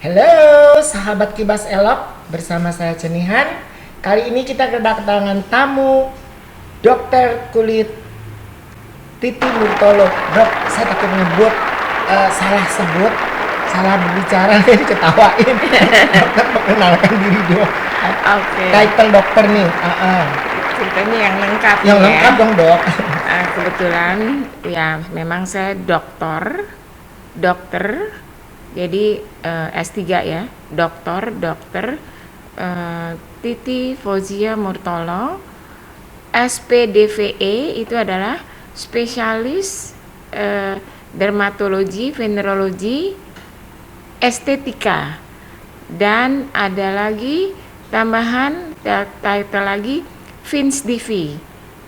Halo sahabat Kibas Elok, bersama saya Cenihan. Kali ini kita kedatangan tamu dokter kulit Titi Murtolo. Dok, saya takut nyebut salah berbicara jadi ketawain. Dokter perkenalkan diri dok. Oke. Title dokter nih. Ceritanya yang lengkap. Yang lengkap dong dok. Kebetulan ya memang saya dokter. Jadi S3 ya, dokter Titi Fauzia Murtolo. SPDVE itu adalah spesialis dermatologi, venerologi, estetika. Dan ada lagi tambahan title lagi FINSDV,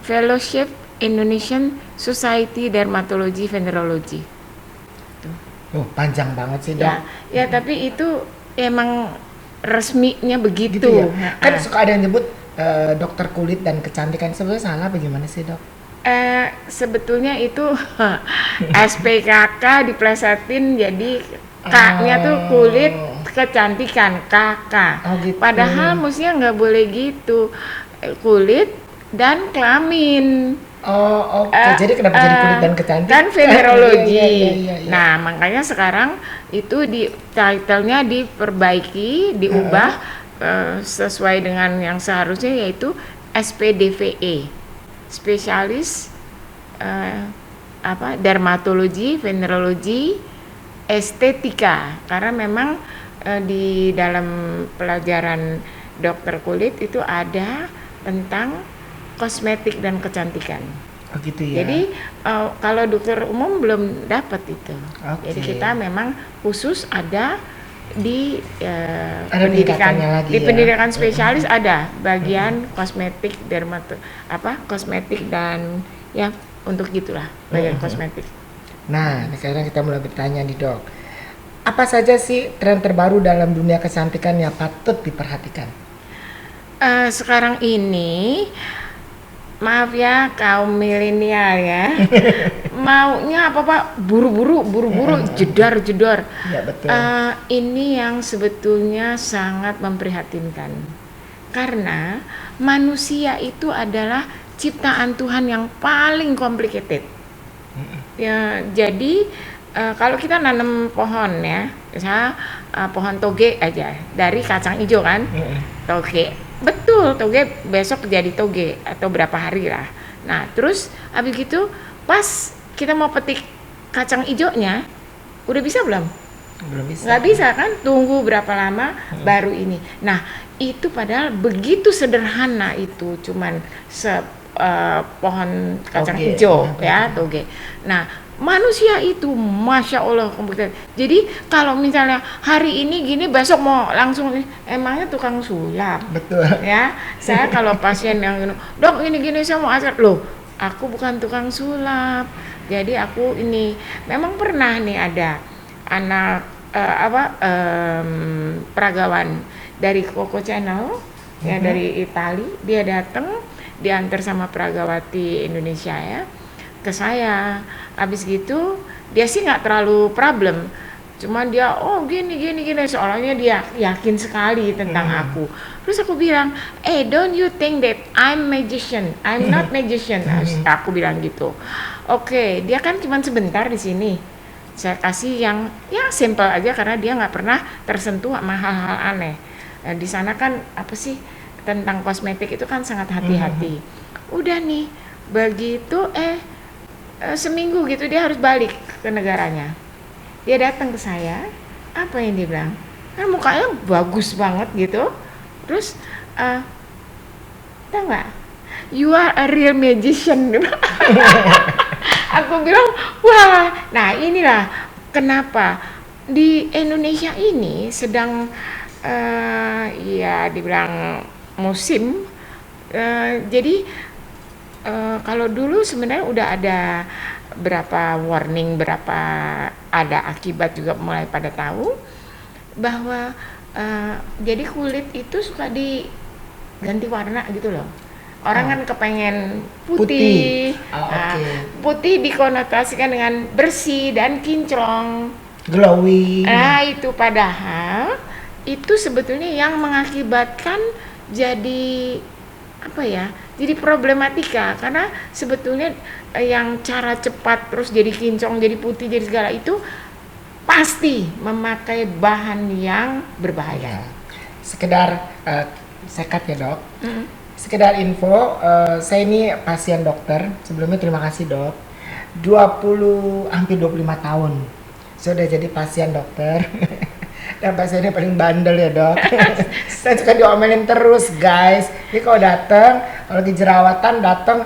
Fellowship Indonesian Society Dermatology Venerology. Panjang banget sih dok. Ya tapi itu emang resminya begitu. Gitu ya? Kan suka ada yang nyebut dokter kulit dan kecantikan, sebenarnya salah bagaimana sih dok? Sebetulnya itu SPKK diplesetin jadi K-nya tuh kulit kecantikan, KK. Gitu. Padahal mestinya nggak boleh gitu, kulit dan kelamin. Jadi kenapa jadi kulit dan kecantikan? Kan venerologi. Iya. Nah, makanya sekarang itu di title-nya diperbaiki, diubah sesuai dengan yang seharusnya, yaitu SPDVE, spesialis dermatologi, venerologi, estetika. Karena memang di dalam pelajaran dokter kulit itu ada tentang kosmetik dan kecantikan. Oh gitu ya. Jadi kalau dokter umum belum dapat itu. Okay. Jadi kita memang khusus ada di pendidikan spesialis ada bagian kosmetik kosmetik dan ya untuk gitulah bagian kosmetik. Nah, sekarang kita mulai bertanya nih dok. Apa saja sih tren terbaru dalam dunia kecantikan yang patut diperhatikan? Sekarang ini maaf ya kaum milenial ya, maunya apa pak buru-buru jedor. Ya betul. Ini yang sebetulnya sangat memprihatinkan karena manusia itu adalah ciptaan Tuhan yang paling complicated. Ya jadi kalau kita nanam pohon ya, misalnya pohon toge aja dari kacang hijau kan, toge. Betul, toge besok jadi toge atau berapa hari lah. Nah, terus habis gitu pas kita mau petik kacang hijaunya, udah bisa belum? Belum bisa. Nggak bisa kan? Tunggu berapa lama baru ini. Nah, itu padahal begitu sederhana itu, cuman pohon kacang hijau ya, toge. Nah, manusia itu masya Allah komputer. Jadi kalau misalnya hari ini gini, besok mau langsung, emangnya tukang sulap. Betul. Ya, saya kalau pasien yang dok ini saya mau asal, loh aku bukan tukang sulap. Jadi aku ini memang pernah nih ada anak peragawan dari Coco Channel ya dari Itali, dia datang diantar sama peragawati Indonesia ya ke saya. Habis gitu dia sih nggak terlalu problem, cuman dia gini soalnya dia yakin sekali tentang aku. Terus aku bilang, don't you think that I'm magician? I'm not magician. Aku bilang gitu. Oke, dia kan cuman sebentar di sini, saya kasih yang ya simple aja karena dia nggak pernah tersentuh sama hal-hal aneh. Di sana kan apa sih tentang kosmetik itu kan sangat hati-hati. Udah nih begitu seminggu gitu dia harus balik ke negaranya. Dia datang ke saya, apa yang dia bilang? Kan mukanya bagus banget gitu. Terus tahu nggak? You are a real magician. Aku bilang, wah, nah inilah kenapa di Indonesia ini sedang ya dibilang musim. Jadi kalau dulu sebenarnya udah ada berapa warning, berapa ada akibat juga mulai pada tahu bahwa jadi kulit itu suka diganti warna gitu loh. Orang kan kepengen putih. Putih dikonotasikan dengan bersih dan kinclong, glowing. Nah itu padahal itu sebetulnya yang mengakibatkan jadi apa ya? Jadi problematika karena sebetulnya yang cara cepat terus jadi kincong, jadi putih, jadi segala itu pasti memakai bahan yang berbahaya. Ya. Sekedar sekat ya dok. Sekedar info, saya ini pasien dokter. Sebelumnya terima kasih dok. hampir 25 tahun saya udah jadi pasien dokter. Dan pasiennya paling bandel ya dok. Saya suka diomelin terus guys. Ini kalau datang, kalau lagi jerawatan datang,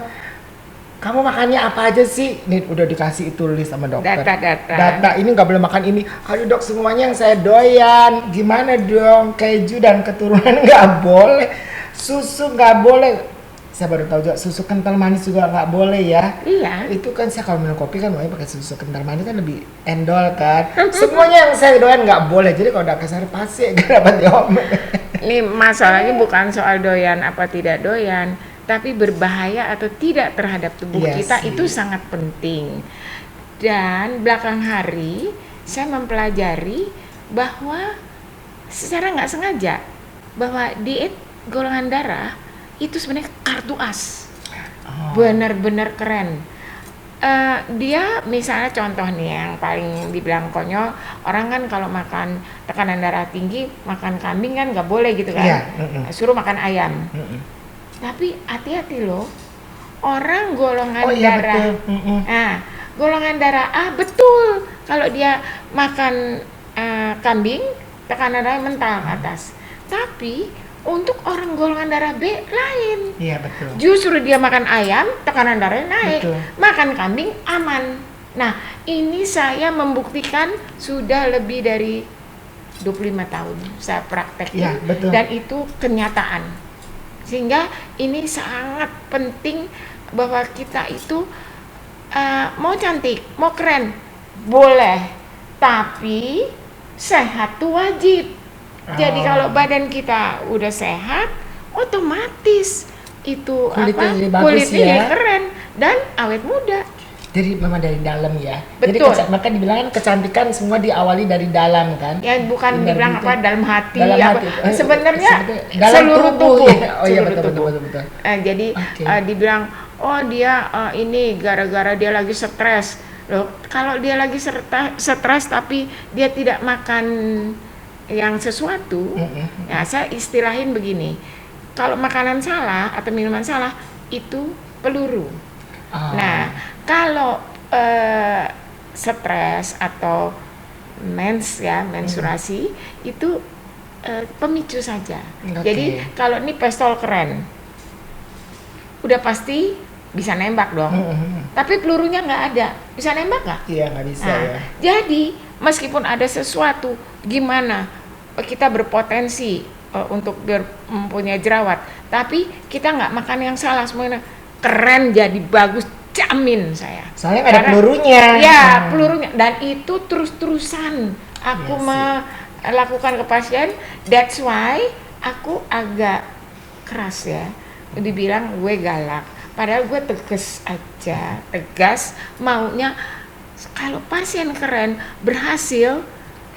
kamu makannya apa aja sih? Nih udah dikasih itu list sama dokter. Data ini nggak boleh makan ini. Aduh dok, semuanya yang saya doyan. Gimana dong? Keju dan keturunan nggak boleh. Susu nggak boleh. Saya baru tahu juga susu kental manis juga nggak boleh ya. Iya. Itu kan saya kalau minum kopi kan maunya pakai susu kental manis kan lebih endol kan. Semuanya yang saya doyan nggak boleh. Jadi kalau udah kesana pasti gak dapat diomel. Ini masalahnya bukan soal doyan apa tidak doyan, tapi berbahaya atau tidak terhadap tubuh Iya kita sih. itu sangat penting. Dan belakang hari saya mempelajari bahwa secara nggak sengaja bahwa diet golongan darah itu sebenarnya kartu as. Benar-benar keren. Dia misalnya contoh nih yang paling dibilang konyol, orang kan kalau makan tekanan darah tinggi makan kambing kan nggak boleh gitu kan. Iya, Suruh makan ayam. Tapi hati-hati loh, orang golongan darah, betul. nah golongan darah A betul kalau dia makan kambing tekanan darah mental ke atas. Tapi untuk orang golongan darah B lain. Iya betul. Justru dia makan ayam, tekanan darahnya naik. Betul. Makan kambing aman. Nah, ini saya membuktikan sudah lebih dari 25 tahun saya prakteknya. Iya, betul. Dan itu kenyataan. Sehingga ini sangat penting bahwa kita itu mau cantik, mau keren, boleh. Tapi sehat tuh wajib. Jadi kalau badan kita udah sehat, otomatis itu Kulitnya jadi bagus kulitnya ya. jadi keren dan awet muda. Jadi memang dari dalam ya. Betul. Jadi maka dibilang kan kecantikan semua diawali dari dalam kan. Ya bukan Benar dibilang gitu. apa dalam hati, Dalam apa. hati. Sebenarnya dalam seluruh tubuh. ya. Oh iya Seluruh betul tubuh. betul. Jadi Oke. dibilang oh dia ini gara-gara dia lagi stres. Loh, kalau dia lagi stres tapi dia tidak makan yang sesuatu, ya saya istilahin begini. Kalau makanan salah atau minuman salah itu peluru. Nah, kalau stres atau menstruasi itu pemicu saja. Oke. Jadi kalau ini pistol keren, udah pasti bisa nembak dong. Tapi pelurunya nggak ada, bisa nembak nggak? Iya nggak bisa Nah, ya. jadi meskipun ada sesuatu, gimana kita berpotensi untuk mempunyai jerawat, tapi kita nggak makan yang salah, semuanya keren jadi bagus, jamin saya. Soalnya nggak ada pelurunya. Ya, pelurunya, dan itu terus-terusan aku Iya sih. melakukan ke pasien. That's why aku agak keras ya, dibilang gue galak, padahal gue tegas maunya kalau pasien keren berhasil.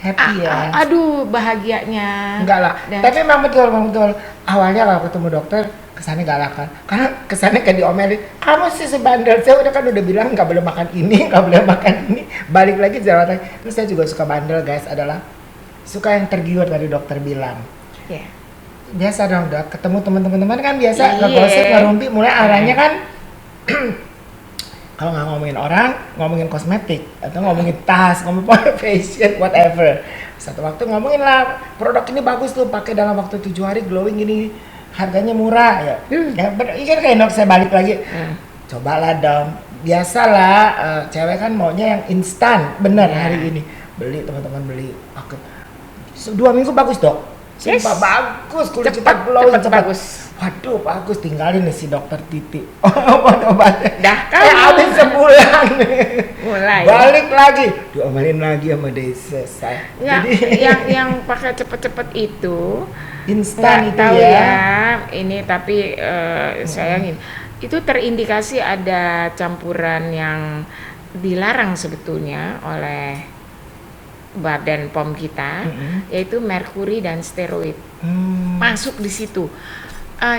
Happy ya. Aduh bahagianya. Enggak lah. Dan- Tapi memang betul. Awalnya kalau ketemu dokter kesannya galak kan. Karena kesannya kayak diomelin. Kamu sih sebandel. Saya udah bilang nggak boleh makan ini, nggak boleh makan ini. Balik lagi jerawatan. Terus saya juga suka bandel guys, adalah suka yang tergiur tadi dokter bilang. Ya. Biasa dong dok, ketemu teman-teman kan biasa Iya. ngegosip, ngerumpi, mulai arahnya kan kalau nggak ngomongin orang, ngomongin kosmetik atau ngomongin tas, ngomongin fashion, whatever. Satu waktu ngomongin lah produk ini bagus tuh, pakai dalam waktu 7 hari glowing gini, harganya murah ya. Ya ini kan kayak saya balik lagi. Cobalah dong. Biasalah cewek kan maunya yang instan, bener hari ini. Beli teman-teman beli. Aku 2 minggu bagus dok. Sumpah bagus, kulit kita glowing Cepet bagus. Waduh bagus, tinggalin nih si dokter Titi. Obat-obatnya. Dah kan? Habis sebulan. Mulai. Balik lagi, diomelin lagi sama Desa. Ya, Jadi yang pakai cepet-cepet itu instan nggak itu tahu ya. ini tapi sayangin itu terindikasi ada campuran yang dilarang sebetulnya oleh badan POM kita, yaitu merkuri dan steroid. Masuk di situ.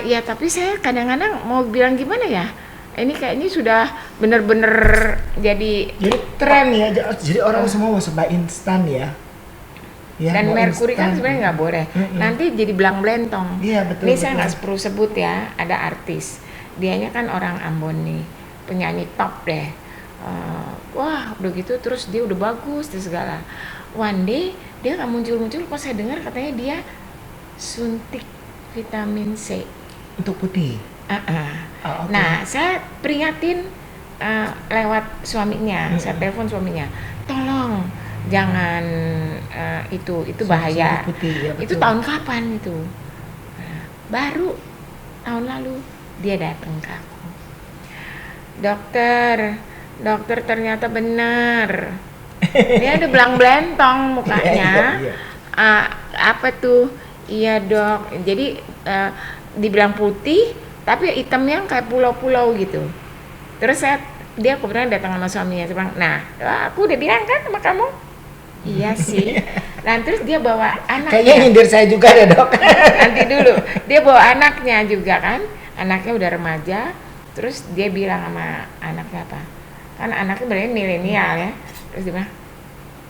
Ya tapi saya kadang-kadang mau bilang gimana ya, ini kayaknya sudah benar-benar jadi tren ya, jadi orang semua mau serba instan ya. Dan merkuri kan sebenarnya nggak boleh, nanti jadi belang belentong. Iya betul. Ini saya nggak perlu sebut ya, ada artis, dianya kan orang Ambon nih, penyanyi top deh. Wah udah gitu terus dia udah bagus dan segala. One day dia nggak muncul-muncul, kok saya dengar katanya dia suntik vitamin C untuk putih. Okay. Nah saya peringatin lewat suaminya, saya telepon suaminya, tolong jangan itu bahaya. Putih, ya, itu tahun kapan itu? Baru tahun lalu dia datang ke aku, dokter ternyata benar, dia ada belang belentong mukanya. Apa tuh? Iya dok, jadi dibilang putih tapi hitam yang kayak pulau-pulau gitu. Terus dia kebetulan datang sama suaminya, dia bilang, nah aku udah bilang kan sama kamu. Iya sih. Nah terus dia bawa anaknya. Kayaknya nyindir saya juga deh dok. Nanti dulu, dia bawa anaknya juga kan, anaknya udah remaja. Terus dia bilang sama anaknya apa? Kan anaknya berarti milenial ya. Terus dia bilang,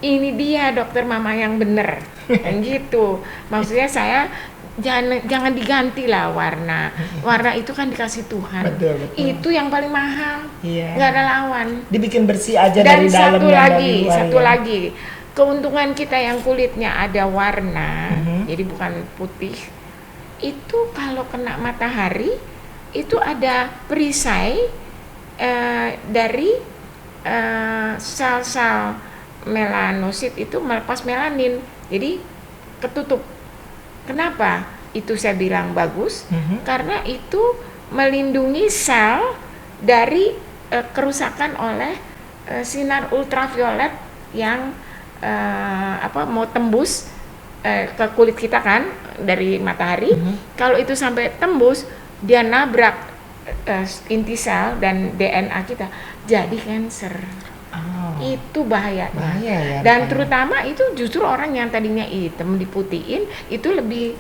ini dia dokter mama yang bener. Dan gitu. Maksudnya saya jangan diganti lah warna. Warna itu kan dikasih Tuhan. Betul. Itu yang paling mahal. Iya. Nggak ada lawan. Dibikin bersih aja dan dari dalam. Dan satu lagi. Keuntungan kita yang kulitnya ada warna, jadi bukan putih, itu kalau kena matahari, itu ada perisai dari sel-sel melanosit itu melepas melanin, jadi ketutup. Kenapa? Itu saya bilang bagus, karena itu melindungi sel dari kerusakan oleh sinar ultraviolet yang mau tembus ke kulit kita kan dari matahari. Kalau itu sampai tembus, dia nabrak inti sel dan DNA kita, jadi kanker. Itu bahayanya. Bahaya ya. Dan terutama itu justru orang yang tadinya hitam diputihin itu lebih,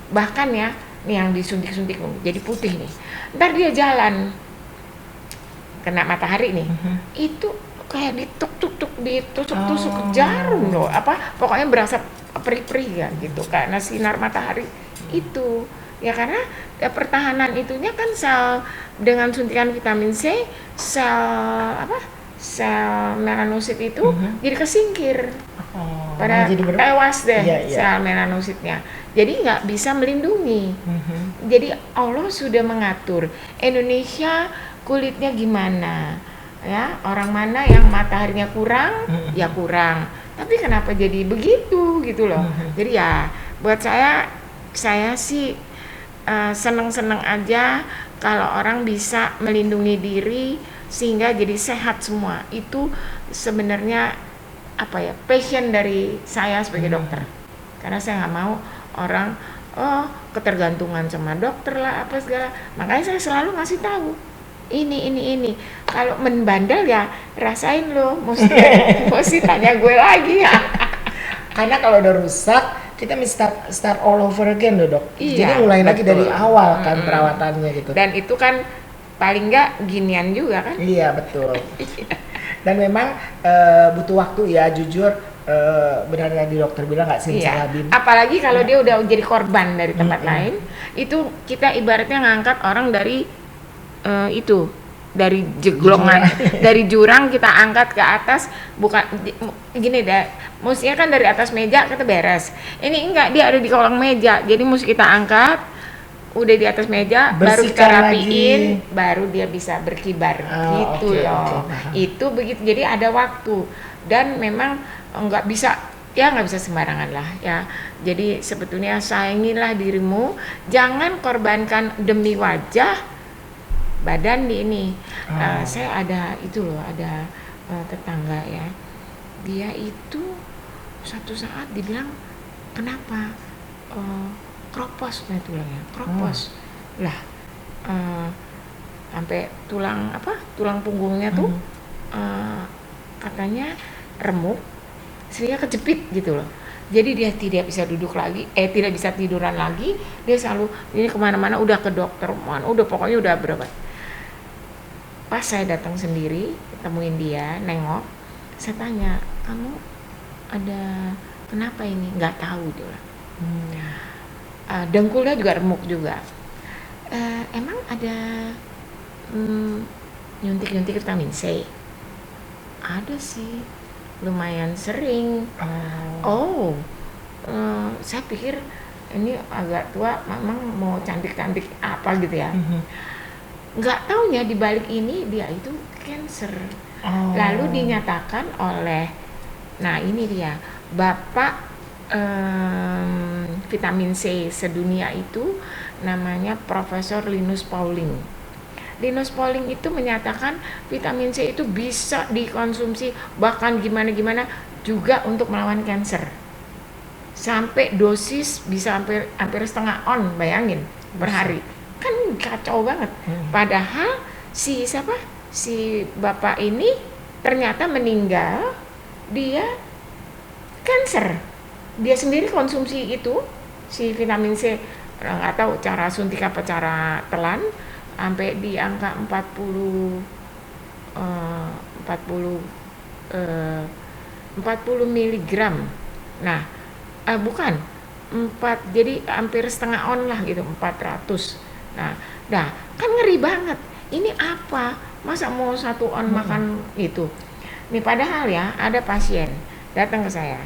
bahkan ya nih yang disuntik-suntik jadi putih nih. Ntar dia jalan kena matahari nih, itu kayak ditusuk jarum loh, pokoknya berasa perih-perih ya gitu karena sinar matahari itu ya, karena pertahanan itunya kan sel dengan suntikan vitamin C, sel melanosit itu jadi kesingkir, pada tewas deh sel melanositnya, jadi nggak bisa melindungi. Jadi Allah sudah mengatur Indonesia kulitnya gimana ya, orang mana yang mataharinya kurang ya kurang, tapi kenapa jadi begitu gitu loh. Jadi ya buat saya sih seneng-seneng aja kalau orang bisa melindungi diri sehingga jadi sehat semua. Itu sebenarnya passion dari saya sebagai dokter, karena saya nggak mau orang ketergantungan sama dokter lah apa segala. Makanya saya selalu ngasih tahu ini kalau membandel ya rasain lo, mesti tanya gue lagi ya. Karena kalau udah rusak kita mesti start all over again loh dok. Iya, jadi mulai lagi dari awal kan perawatannya gitu. Dan itu kan paling nggak ginian juga kan. Iya betul. Dan memang butuh waktu ya, jujur benar tadi dokter bilang nggak simsalabim. Apalagi kalau dia udah jadi korban dari tempat lain, itu kita ibaratnya ngangkat orang dari dari jeglongan, dari jurang kita angkat ke atas, bukan gini deh, mestinya kan dari atas meja kita beres. Ini enggak, dia ada di kolong meja, jadi mesti kita angkat, udah di atas meja, baru kita rapiin, baru dia bisa berkibar gitu loh. Itu begitu, jadi ada waktu dan memang nggak bisa sembarangan lah ya. Jadi sebetulnya sayangilah dirimu, jangan korbankan demi wajah badan di ini. Saya ada itu loh, ada tetangga ya, dia itu suatu saat dibilang kenapa kropos tulangnya kropos lah, sampai tulang punggungnya tuh katanya remuk. istrinya kejepit gitu loh. Jadi dia tidak bisa duduk lagi, tidak bisa tiduran lagi. Dia selalu ini kemana-mana udah ke dokter, udah pokoknya udah berobat. Pas saya datang sendiri, temuin dia, nengok, saya tanya, kamu ada kenapa ini? Nggak tahu dia. Dengkulnya juga remuk juga. Emang ada nyuntik-nyuntik vitamin C? Ada sih, lumayan sering. Saya pikir ini agak tua, memang mau cantik-cantik apa gitu ya. Nggak taunya di balik ini dia itu cancer. Lalu dinyatakan oleh, nah ini dia, Bapak vitamin C sedunia itu namanya Profesor Linus Pauling. Linus Pauling itu menyatakan vitamin C itu bisa dikonsumsi bahkan gimana-gimana juga untuk melawan kanker. Sampai dosis bisa hampir setengah on, bayangin, per hari. Kan kacau banget. Padahal si bapak ini ternyata meninggal, dia kanker. Dia sendiri konsumsi itu si vitamin C, nggak tahu cara suntik apa cara telan, sampai di angka 40 miligram. Nah, bukan 4, jadi hampir setengah on lah gitu, 400. Nah, kan ngeri banget. Ini apa? Masa mau 1 on makan itu? Nih padahal ya ada pasien datang ke saya.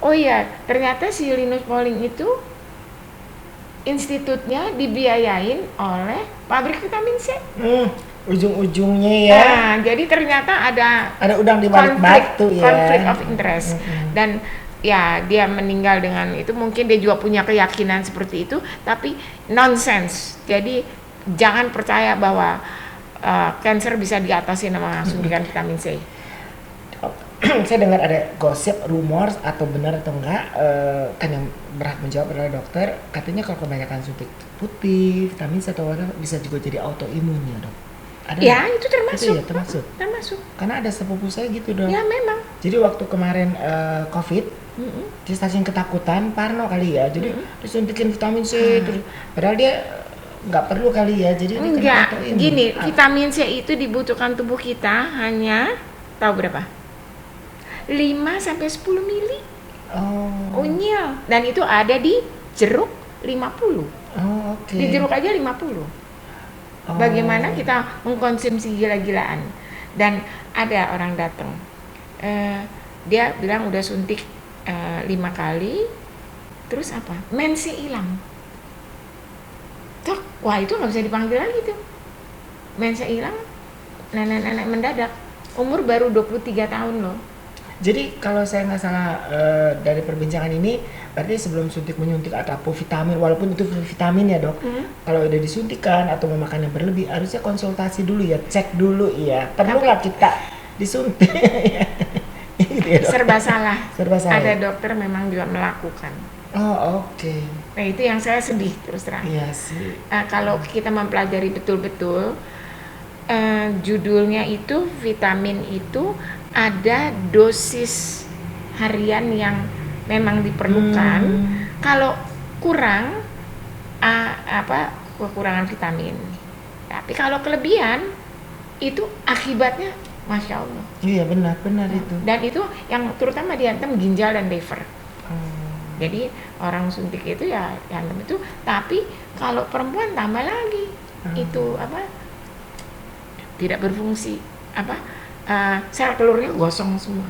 Oh iya, ternyata si Linus Pauling itu institutnya dibiayain oleh pabrik vitamin C. Ujung-ujungnya ya. Nah, jadi ternyata ada udang di balik batu ya. Conflict of interest. Dan ya dia meninggal dengan itu, mungkin dia juga punya keyakinan seperti itu, tapi nonsense. Jadi jangan percaya bahwa kanker bisa diatasi sama suntikan vitamin C. Saya dengar ada gosip, rumor atau benar atau enggak, kan yang berhak menjawab adalah dokter. Katanya kalau kebanyakan suntik putih, vitamin C atau apa bisa juga jadi autoimun ya dok. Ada ya itu termasuk. Itu ya termasuk. Karena ada sepupu saya gitu dok. Ya memang. Jadi waktu kemarin COVID, dia saking ketakutan, parno kali ya. Jadi disuntikin vitamin C, terus padahal dia nggak perlu kali ya. Jadi enggak. Gini, vitamin C itu dibutuhkan tubuh kita hanya tahu berapa? 5-10 mili. Unyil. Dan itu ada di jeruk 50. Di jeruk aja 50. Bagaimana kita mengkonsumsi gila-gilaan. Dan ada orang datang, dia bilang udah suntik 5 kali, terus apa? Mense hilang. Wah itu nggak bisa dipanggil lagi tuh. Mense hilang, nenek-nenek mendadak, umur baru 23 tahun loh. Jadi kalau saya nggak salah dari perbincangan ini, berarti sebelum menyuntik atau vitamin, walaupun itu vitamin ya dok, kalau udah disuntikan atau memakan yang berlebih, harusnya konsultasi dulu ya, cek dulu ya. Perlu nggak kita disuntik? Gitu ya, serba salah. ya? Ada dokter memang juga melakukan. Oke. Nah itu yang saya sedih terus terang. Iya sih. Kalau kita mempelajari betul-betul, judulnya itu vitamin itu ada dosis harian yang memang diperlukan. Kalau kurang kekurangan vitamin. Tapi kalau kelebihan itu akibatnya masya Allah. Iya benar itu. Dan itu yang terutama dihantam ginjal dan liver. Jadi orang suntik itu ya dihantam itu. Tapi kalau perempuan tambah lagi itu tidak berfungsi sel telurnya gosong semua.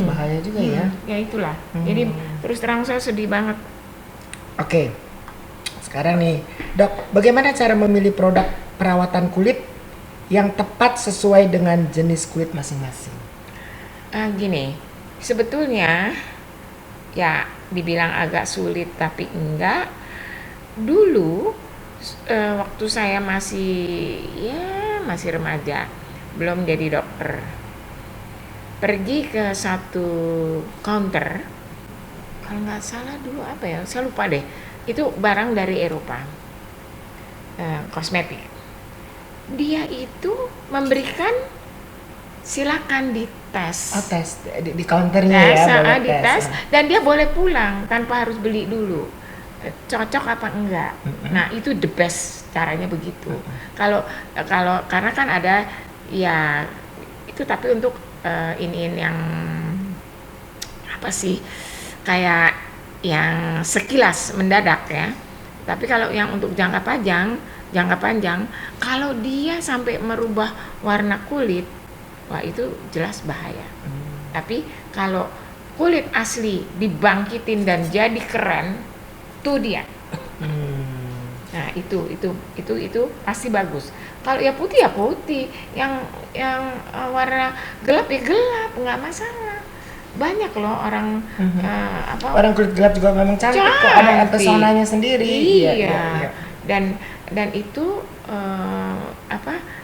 Bahaya juga ya. Ya itulah. Jadi terus terang saya sedih banget. Oke. Sekarang nih, dok, bagaimana cara memilih produk perawatan kulit yang tepat sesuai dengan jenis kulit masing-masing? Gini, sebetulnya ya dibilang agak sulit tapi enggak. Dulu waktu saya masih remaja, belum jadi dokter, pergi ke satu counter, kalau nggak salah dulu saya lupa deh, itu barang dari Eropa, kosmetik. Dia itu memberikan silakan dites. Oh, tes di counternya ya, boleh dites dan dia boleh pulang tanpa harus beli dulu. Cocok apa enggak? Nah, itu the best caranya begitu. Kalau karena kan ada ya itu, tapi untuk ini yang apa sih, kayak yang sekilas mendadak ya. Tapi kalau yang untuk jangka panjang, kalau dia sampai merubah warna kulit, wah itu jelas bahaya. Tapi kalau kulit asli dibangkitin dan jadi keren, tuh dia. Nah itu pasti bagus. Kalau ya putih, yang warna gelap ya gelap, nggak masalah. Banyak loh orang orang kulit gelap juga memang cantik kok, ada pesonanya sendiri. Iya. Dan itu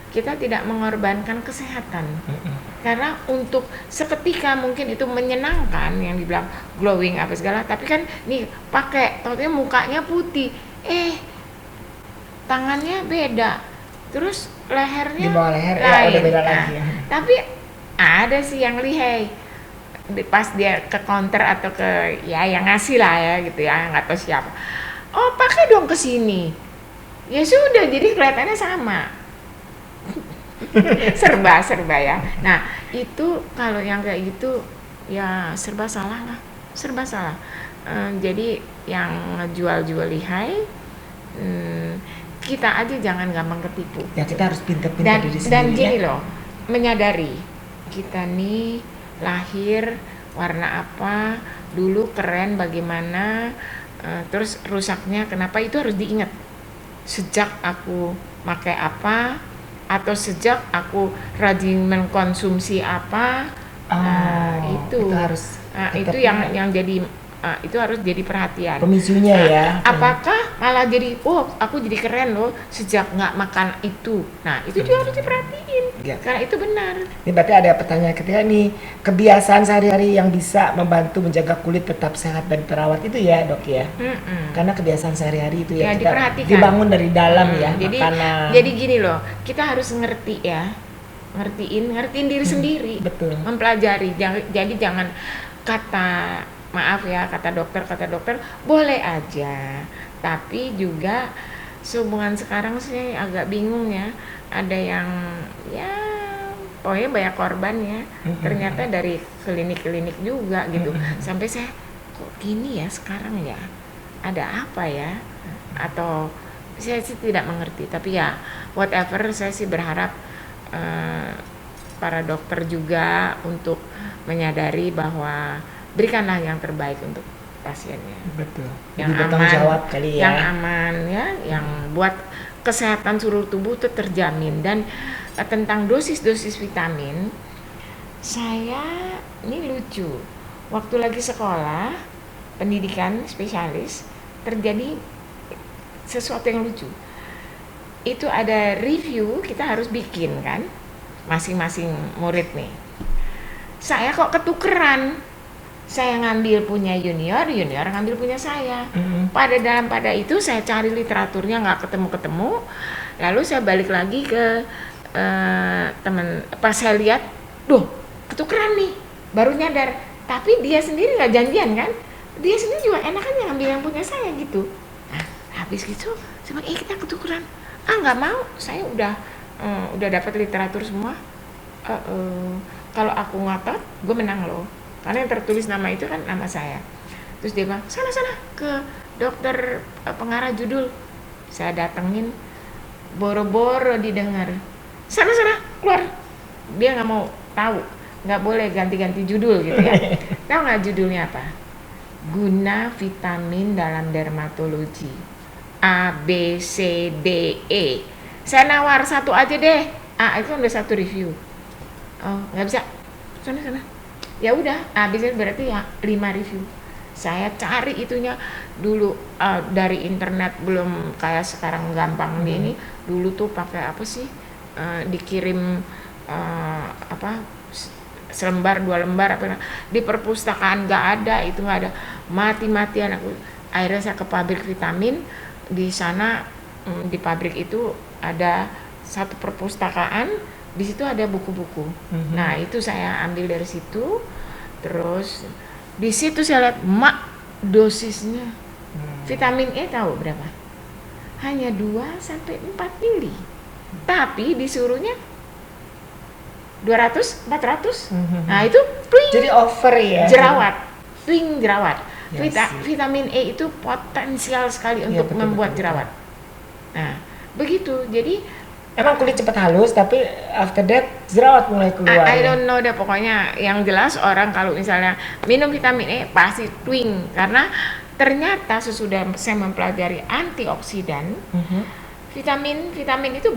kita tidak mengorbankan kesehatan. Karena untuk seketika mungkin itu menyenangkan, yang dibilang glowing apa segala, tapi kan nih pakai tahunya mukanya putih, tangannya beda, terus lehernya di bawah leher lain. ya udah beda lagi. Tapi ada sih yang lihai, pas dia ke counter atau ke ya yang ngasih lah ya gitu ya, nggak tahu siapa, oh pakai dong ke sini, ya sudah, jadi kelihatannya sama. serba ya. Nah itu kalau yang kayak gitu ya serba salah. Jadi yang jual lihai, kita aja jangan gampang ketipu. Ya kita harus pintar-pintar diri sendiri. Dan gini loh, menyadari kita nih lahir warna apa, dulu keren bagaimana, terus rusaknya kenapa, itu harus diingat. Sejak aku pakai apa, atau sejak aku rajin mengkonsumsi apa, itu harus itu yang jadi itu harus jadi perhatian. Pemicunya ya. Apakah malah jadi aku jadi keren loh sejak nggak makan itu. Nah itu juga harus diperhatiin ya. Karena itu benar. Ini berarti ada pertanyaan ketiga nih, kebiasaan sehari-hari yang bisa membantu menjaga kulit tetap sehat dan terawat itu ya dok ya. Karena kebiasaan sehari-hari itu ya kita dibangun dari dalam ya. Jadi gini loh, kita harus ngerti ya, ngertiin diri sendiri. Betul. Mempelajari. Jadi jangan kata dokter boleh aja, tapi juga sehubungan sekarang sih agak bingung ya, ada yang ya pokoknya banyak korban ya, ternyata dari klinik juga gitu. Sampai saya kok gini ya sekarang ya, ada apa ya, atau saya sih tidak mengerti, tapi ya whatever, saya sih berharap para dokter juga untuk menyadari bahwa berikanlah yang terbaik untuk pasiennya. Betul. Yang bertanggung jawab kali ya. Yang aman ya, yang buat kesehatan seluruh tubuh itu terjamin. Dan tentang dosis vitamin, saya ini lucu. Waktu lagi sekolah pendidikan spesialis, terjadi sesuatu yang lucu. Itu ada review, kita harus bikin kan, masing-masing murid nih. Saya kok ketukeran. Saya ngambil punya junior ngambil punya saya. Pada itu saya cari literaturnya nggak ketemu. Lalu saya balik lagi ke teman, pas saya lihat, ketukeran nih, baru nyadar. Tapi dia sendiri nggak janjian kan? Dia sendiri juga enakan yang ngambil yang punya saya gitu. Nah, habis gitu, saya bilang, kita ketukeran. Nggak mau, saya udah dapat literatur semua. Kalau aku ngotot, gue menang loh. Karena yang tertulis nama itu kan nama saya. Terus dia bilang, sana ke dokter pengarah judul. Saya datengin, boro-boro didengar. Sana keluar. Dia nggak mau tahu, nggak boleh ganti-ganti judul gitu ya. Tahu nggak judulnya apa? Guna vitamin dalam dermatologi. A, B, C, D, E. Saya nawar satu aja deh. Itu udah satu review. Oh, nggak bisa. Sana. Ya udah, habisnya berarti ya 5 review. Saya cari itunya dulu dari internet, belum kayak sekarang gampang ini. Dulu tuh pakai apa sih? Dikirim selembar 2 lembar di perpustakaan nggak ada, itu nggak ada, mati-matian aku. Akhirnya saya ke pabrik vitamin. Di sana di pabrik itu ada satu perpustakaan Di situ ada buku-buku. Nah, itu saya ambil dari situ. Terus di situ saya lihat dosisnya. Vitamin E tahu berapa? Hanya 2 sampai 4 mili. Tapi disuruhnya 200, 400. Nah, itu twing, Jadi over ya. jerawat. Twing jerawat. Ya sih. Vitamin E itu potensial sekali untuk betul, membuat betul. jerawat. Nah, begitu. Jadi Emang kulit cepat halus, tapi after that jerawat mulai keluar. I ya? don't know deh, pokoknya yang jelas orang kalau misalnya minum vitamin E pasti twing, karena ternyata sesudah saya mempelajari antioksidan, vitamin itu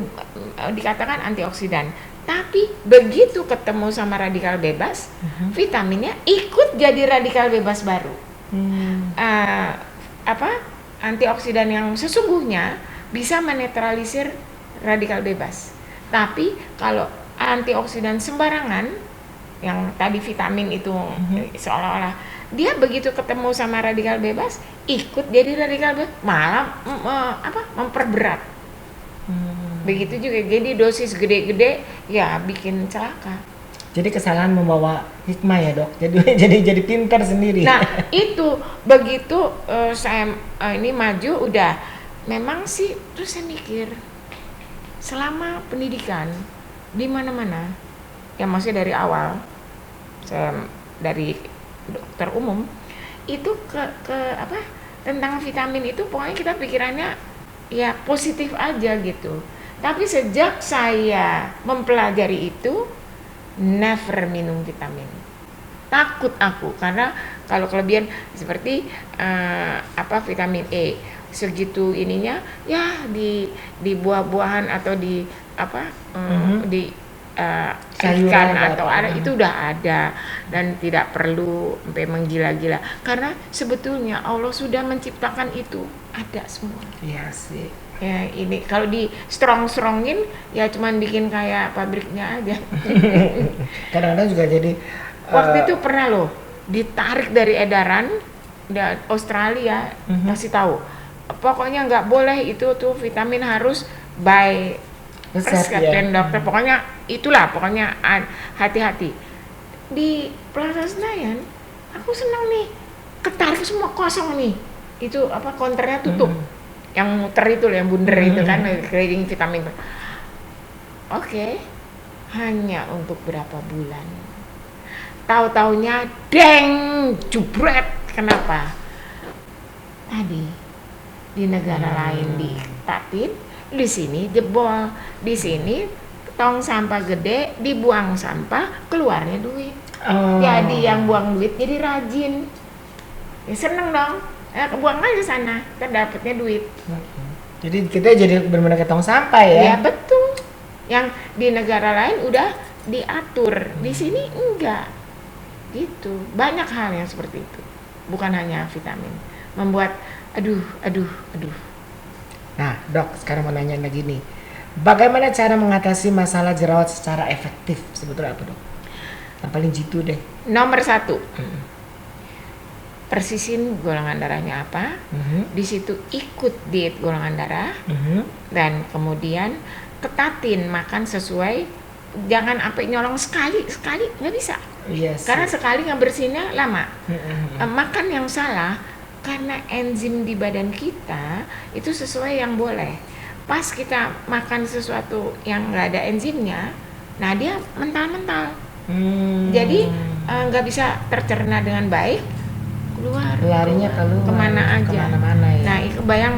dikatakan antioksidan, tapi begitu ketemu sama radikal bebas, vitaminnya ikut jadi radikal bebas baru. Antioksidan yang sesungguhnya bisa menetralisir radikal bebas. Tapi kalau antioksidan sembarangan, yang tadi vitamin itu seolah-olah dia begitu ketemu sama radikal bebas, ikut jadi radikal bebas, malah memperberat. Begitu juga, jadi dosis gede-gede ya bikin celaka. Jadi kesalahan membawa hikmah ya dok. Jadi pintar sendiri. Nah itu begitu saya ini maju udah, memang sih terus saya mikir selama pendidikan di mana-mana, ya maksudnya dari awal saya dari dokter umum itu tentang vitamin itu pokoknya kita pikirannya ya positif aja gitu. Tapi sejak saya mempelajari itu, never minum vitamin. Takut aku karena kalau kelebihan seperti vitamin E segitu ininya ya di buah-buahan atau di di ikan atau ada itu udah ada, dan tidak perlu sampai menggila-gila karena sebetulnya Allah sudah menciptakan itu ada semua. Iya sih. Ya ini kalau di strongin ya cuman bikin kayak pabriknya aja. Kadang-kadang juga jadi Waktu itu pernah loh ditarik dari edaran Australia, kasih tahu pokoknya nggak boleh itu tuh vitamin harus by prescription dokter, pokoknya itulah, pokoknya hati-hati. Di Plaza Senayan aku senang nih, ketarik semua kosong nih, itu konternya tutup, yang muter itu loh, yang bundar itu kan keliling vitamin. Oke, hanya untuk berapa bulan, tahu-taunya deng jubret. Kenapa? Tadi di negara lain ditatin, di sini jebol, di sini tong sampah gede dibuang sampah, keluarnya duit. Jadi yang buang duit jadi rajin, ya seneng dong, buang aja sana, kita dapetnya duit. Jadi kita jadi benar-benar ketong sampah ya? Ya betul, yang di negara lain udah diatur, di sini enggak gitu. Banyak hal yang seperti itu, bukan hanya vitamin, membuat aduh. Nah dok, sekarang mau nanya lagi nih, bagaimana cara mengatasi masalah jerawat secara efektif sebetulnya apa dok? Yang paling jitu deh. Nomor 1, persisin golongan darahnya apa, di situ ikut diet golongan darah, dan kemudian ketatin makan sesuai, jangan sampai nyolong sekali nggak bisa. Yes. Karena sekali ngebersihinnya lama. Makan yang salah karena enzim di badan kita itu sesuai yang boleh. Pas kita makan sesuatu yang nggak ada enzimnya, nah dia mental-mental. Jadi nggak bisa tercerna dengan baik, keluar. Larinya keluar. Kemana aja. Kemana-mana ya. Nah, kebayang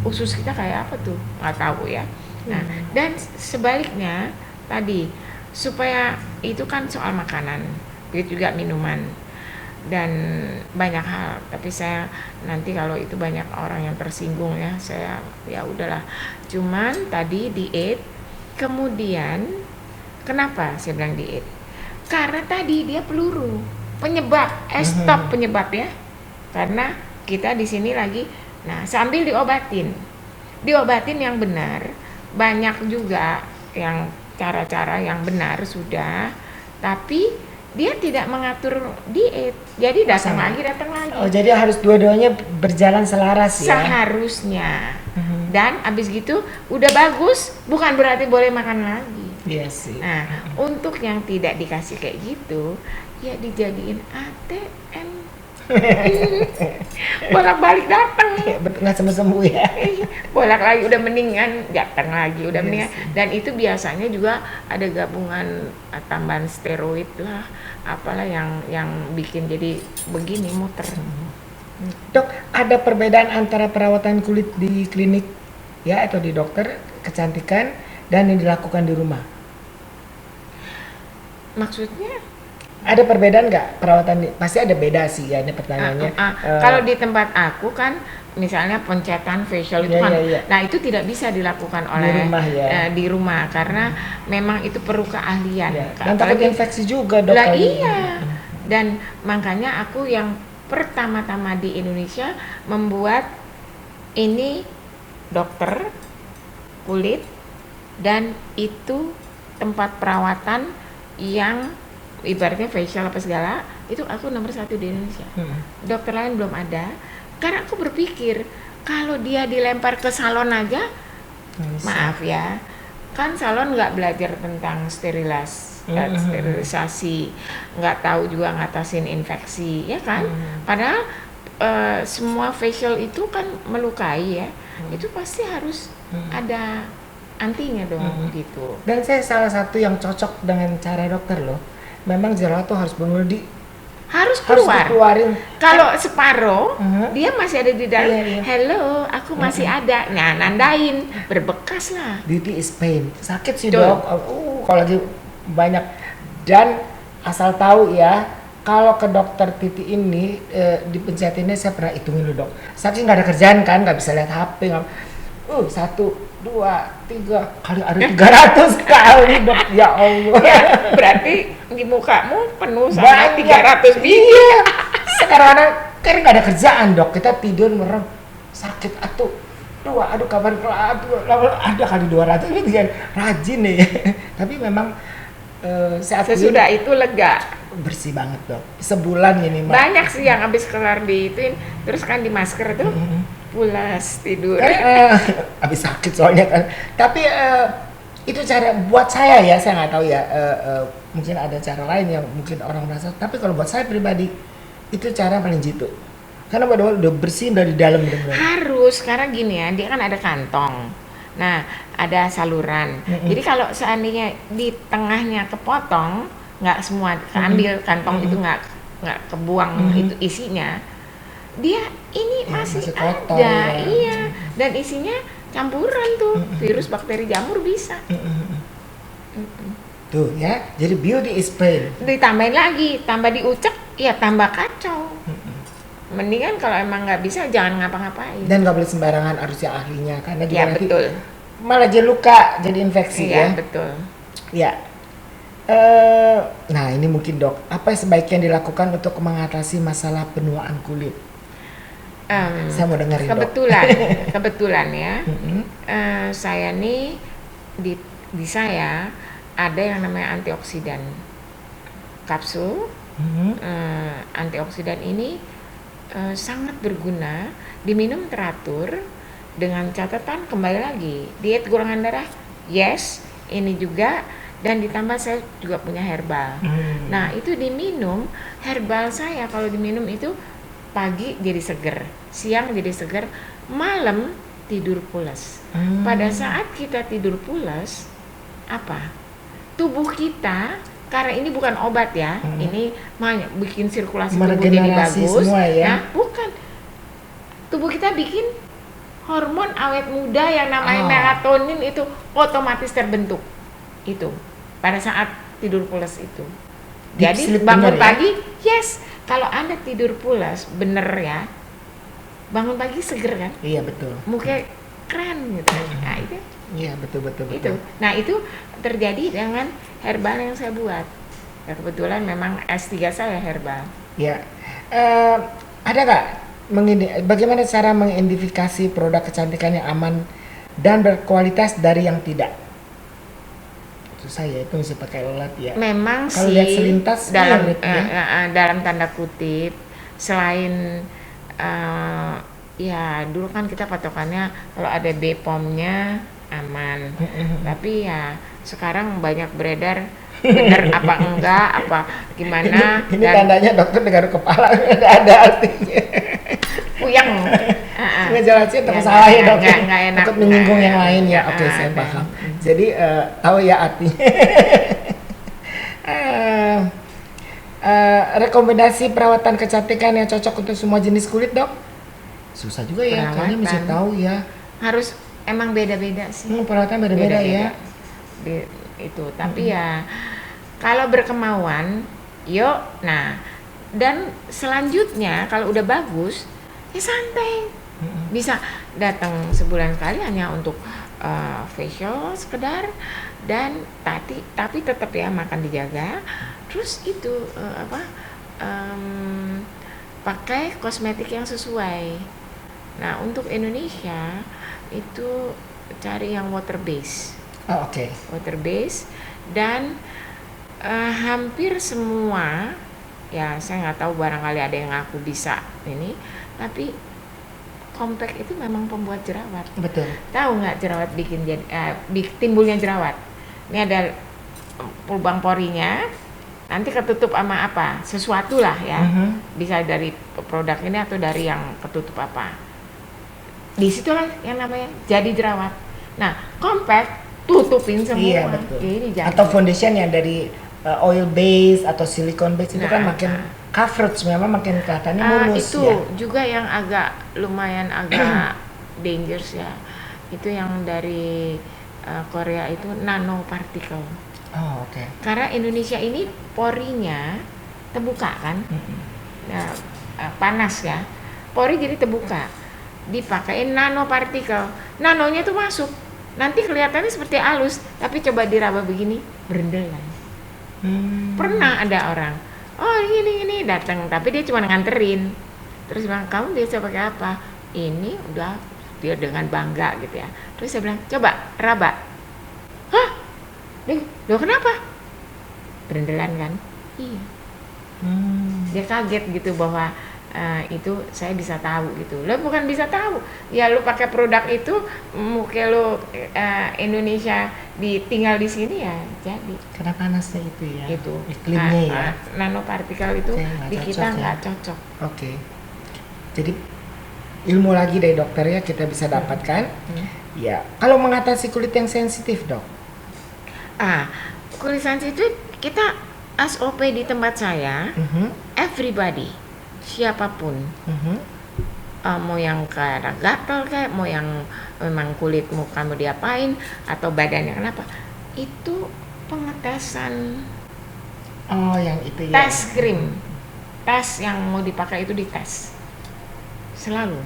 usus kita kayak apa tuh? Nggak tahu ya. Nah, dan sebaliknya tadi, supaya itu kan soal makanan, begitu juga minuman dan banyak hal. Tapi saya nanti kalau itu banyak orang yang tersinggung ya, saya ya udahlah. Cuman tadi diet, kemudian kenapa saya bilang diet? Karena tadi dia peluru penyebab, stop penyebab ya. Karena kita di sini lagi, nah sambil diobatin yang benar. Banyak juga yang cara-cara yang benar sudah, tapi dia tidak mengatur diet, jadi datang lagi. Oh, jadi harus dua-duanya berjalan selaras ya? Seharusnya. Dan abis gitu udah bagus, bukan berarti boleh makan lagi. Iya sih. Nah, untuk yang tidak dikasih kayak gitu, ya dijadiin ATM. Bolak-balik datang. Ya, betul, nggak sembuh-sembuh ya. Bolak lagi udah mendingan, datang lagi udah Iya mendingan. sih. Dan itu biasanya juga ada gabungan tambahan steroid lah, apalah yang bikin jadi begini muter. Dok, ada perbedaan antara perawatan kulit di klinik ya atau di dokter kecantikan dan yang dilakukan di rumah? Maksudnya Ada perbedaan nggak perawatan pasti ada beda sih ya ini pertanyaannya. kalau di tempat aku kan misalnya pencetan facial itu Iya, kan, iya, iya. nah itu tidak bisa dilakukan oleh rumah ya. di rumah karena memang itu perlu keahlian. Ya, dan takut Apalagi- infeksi juga dok. Lah kalau iya. Dan makanya aku yang pertama-tama di Indonesia membuat ini dokter kulit dan itu tempat perawatan yang ibaratnya facial apa segala itu aku nomor 1 di Indonesia. Dokter lain belum ada karena aku berpikir kalau dia dilempar ke salon aja, maaf ya, kan salon nggak belajar tentang sterilisasi, nggak tahu juga ngatasin infeksi, ya kan? Padahal semua facial itu kan melukai ya, itu pasti harus ada antinya dong gitu. Dan saya salah satu yang cocok dengan cara dokter loh. Memang jerawat tuh harus benar Harus harus keluar. dikeluarin. Kalau separuh, Mhm. dia masih ada di dalam. Iya, iya. Hello, aku masih ada. Nah, nandain, berbekas lah. Beauty is pain. Sakit sih Betul. dok. Kalau lagi banyak. Dan asal tahu ya, kalau ke dokter Titi ini dipencetinnya saya pernah hitungin dulu dok. Saking nggak ada kerjaan kan, nggak bisa lihat HP. 1, 2, 3 kali ada 300 kali dok. Ya Allah. Ya, berarti di mukamu penuh sama Banyak. 300 biji. Iya. Sekarang kan nggak ada kerjaan dok. Kita tidur merem sakit atuh. Aduh kapan kelar, ada kali 200 itu kan rajin nih. Tapi memang saat Sesudah itu lega. bersih banget dok. Sebulan ini Mbak. Banyak sih yang habis kelar diituin, terus kan di masker tuh pulas tidur. Habis sakit soalnya kan. Tapi itu cara buat saya ya, saya nggak tahu ya. Mungkin ada cara lain yang mungkin orang merasa. Tapi kalau buat saya pribadi itu cara paling jitu. Karena udah bersih dari dalam benar-benar. Harus, karena gini ya, dia kan ada kantong. Nah, ada saluran. Jadi kalau seandainya di tengahnya kepotong, nggak semua keambil kantong itu nggak kebuang itu isinya, dia ini masih masih kotor, ada, ya. iya. Dan isinya campuran tuh, virus, bakteri, jamur bisa. Tuh ya, jadi beauty is pain. Ditambahin lagi, tambah diucek, ya tambah kacau. Mendingan kalau emang nggak bisa jangan ngapa-ngapain. Dan nggak boleh sembarangan harusnya ahlinya karena juga Ya nanti betul. malah jadi luka, jadi infeksi Iya ya. betul. Ya. Nah ini mungkin dok, apa yang sebaiknya dilakukan untuk mengatasi masalah penuaan kulit? Saya mau dengerin dok. Kebetulan ya. Saya nih di saya ada yang namanya antioksidan kapsul. Antioksidan ini sangat berguna, diminum teratur dengan catatan kembali lagi diet golongan darah, yes, ini juga, dan ditambah saya juga punya herbal. Nah itu diminum herbal saya, kalau diminum itu pagi jadi seger, siang jadi seger, malam tidur pulas. Pada saat kita tidur pulas, apa? Tubuh kita, karena ini bukan obat ya, ini bikin sirkulasi tubuh jadi Meregenerasi bagus. semua ya. Nah, bukan. Tubuh kita bikin hormon awet muda yang namanya melatonin itu otomatis terbentuk. Itu pada saat tidur pulas itu. Deep Jadi sleep bangun bener ya? pagi, yes. Kalau Anda tidur pulas, bener ya. Bangun pagi seger kan? Iya betul. Muka keren gitu. Nah, itu. Iya betul. Itu. Nah, itu terjadi dengan herbal yang saya buat. Ya, kebetulan memang S3 saya herbal. Ya. Ada nggak bagaimana cara mengidentifikasi produk kecantikan yang aman dan berkualitas dari yang tidak? Itu saya itu mesti pakai alat ya. Memang Kalau sih lihat selintas dalam mirip, ya. dalam tanda kutip, selain ya dulu kan kita patokannya kalau ada BPOM-nya aman. Tapi ya sekarang banyak beredar benar apa enggak, apa gimana. Ini tandanya dokter dengar kepala nggak ada artinya. Puyeng. Ngejelasin Ya, salah ya dok. nggak enak. Takut menyinggung yang lain ya. Nggak Oke, saya ada. paham. Jadi tahu ya artinya. Rekomendasi perawatan kecantikan yang cocok untuk semua jenis kulit dok? Susah juga ya, kayaknya mesti Perawatan. tahu ya. Harus emang beda-beda sih. Perawatan beda-beda ya. Itu tapi ya kalau berkemauan yuk. Nah, dan selanjutnya kalau udah bagus ya santai, bisa datang sebulan sekali hanya untuk facial sekedar, dan tapi tetap ya makan dijaga, terus itu pakai kosmetik yang sesuai. Nah, untuk Indonesia itu cari yang water base. Oh, oke. Water base, dan hampir semua ya, saya nggak tahu, barangkali ada yang aku bisa ini, tapi compact itu memang pembuat jerawat. Betul. Tahu nggak jerawat timbulnya jerawat? Ini ada lubang porinya, nanti ketutup sama apa? Sesuatu lah ya. Bisa dari produk ini atau dari yang ketutup apa. Di situlah yang namanya jadi jerawat. Nah, compact tutupin semua. Iya, betul. Jadi jadi. Atau foundation yang dari oil base atau silicone base itu kan makin coverage, memang makin kelihatannya mulus itu ya. juga yang lumayan agak dangerous ya. Itu yang dari Korea itu nanopartikel. Oh, oke. Karena Indonesia ini porinya terbuka kan. Nah, panas ya. Pori jadi terbuka. Dipakein nanopartikel. Nanonya tuh masuk. Nanti kelihatannya seperti halus, tapi coba diraba begini, berendelan. Pernah ada orang, oh ini datang, tapi dia cuma nganterin. Terus bilang, kamu biasa pakai apa? Ini udah, dia dengan bangga gitu ya. Terus saya bilang, coba raba. Hah? Loh kenapa? Berendelan kan? Iya. Dia kaget gitu bahwa itu saya bisa tahu gitu. Lo bukan bisa tahu, ya lo pakai produk itu, mungkin lo Indonesia tinggal di sini ya jadi. Karena panasnya itu ya. Itu iklimnya ya. Nanopartikel itu di kita nggak cocok. Oke. Jadi ilmu lagi dari dokter ya kita bisa dapatkan. Ya, kalau mengatasi kulit yang sensitif dok. Kulit sensitif kita SOP di tempat saya, everybody, siapapun, mau yang kayak gatal kayak, mau yang memang kulit muka mau diapain atau badannya kenapa, itu pengetesan. Oh, yang itu ya. Tes krim, tes yang mau dipakai itu dites selalu.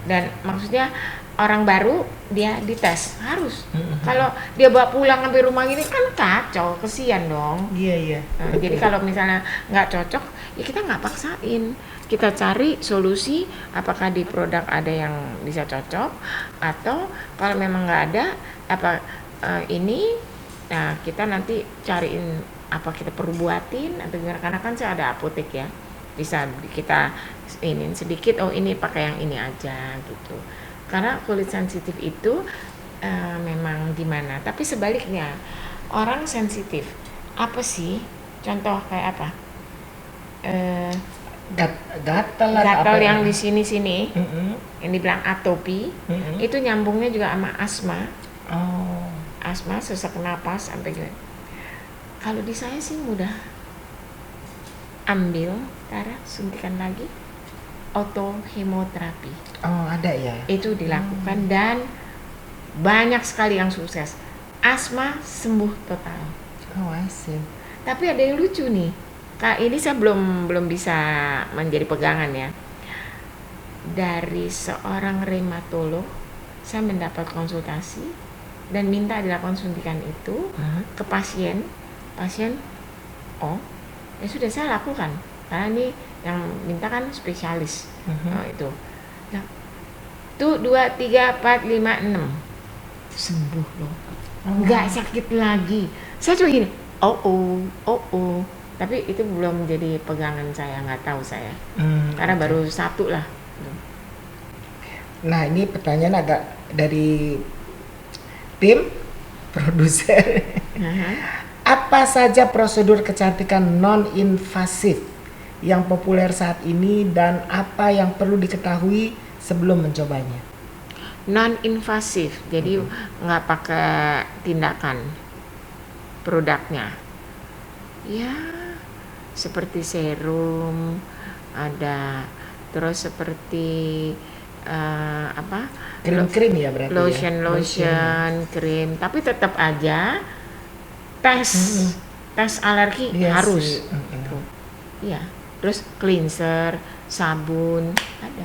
Dan maksudnya orang baru dia dites harus. Kalau dia bawa pulang sampai rumah gini kan kacau, kesian dong. Iya. Nah, jadi kalau misalnya nggak cocok, ya kita nggak paksain. Kita cari solusi, apakah di produk ada yang bisa cocok, atau kalau memang nggak ada, ini, nah kita nanti cariin apa kita perlu buatin atau gimana. Karena kan saya ada apotek ya, bisa kita ini sedikit, oh ini pakai yang ini aja gitu. Karena kulit sensitif itu memang gimana. Tapi sebaliknya, orang sensitif apa sih? Contoh kayak apa? Gatal yang di sini-sini, yang dibilang atopi, itu nyambungnya juga sama asma. Oh. Asma, sesak napas sampai gitu. Kalau di saya sih mudah. Ambil darah, suntikan lagi, autohemoterapi. Oh, ada ya. Itu dilakukan dan banyak sekali yang sukses. Asma sembuh total. Oh, I see. Tapi ada yang lucu nih. Kak, ini saya belum bisa menjadi pegangan ya. Dari seorang reumatolog saya mendapat konsultasi dan minta dilakukan suntikan itu ke pasien. Pasien, oh, ya sudah saya lakukan. Karena ini yang minta kan spesialis. Itu. Nah, tuh 2, 3, 4, 5, 6 sembuh loh. Nggak sakit lagi. Saya cuma gini, oh. Tapi itu belum jadi pegangan saya, nggak tahu saya. Karena baru 1 lah. Nah, ini pertanyaan agak dari tim produser. Apa saja prosedur kecantikan non-invasif yang populer saat ini dan apa yang perlu diketahui sebelum mencobanya? Non-invasif, jadi nggak pakai tindakan produknya. Ya, seperti serum ada, terus seperti apa? Krim-krim ya berarti Lotion, krim, tapi tetap aja tes alergi Iya harus. sih. Iya, terus cleanser, sabun ada.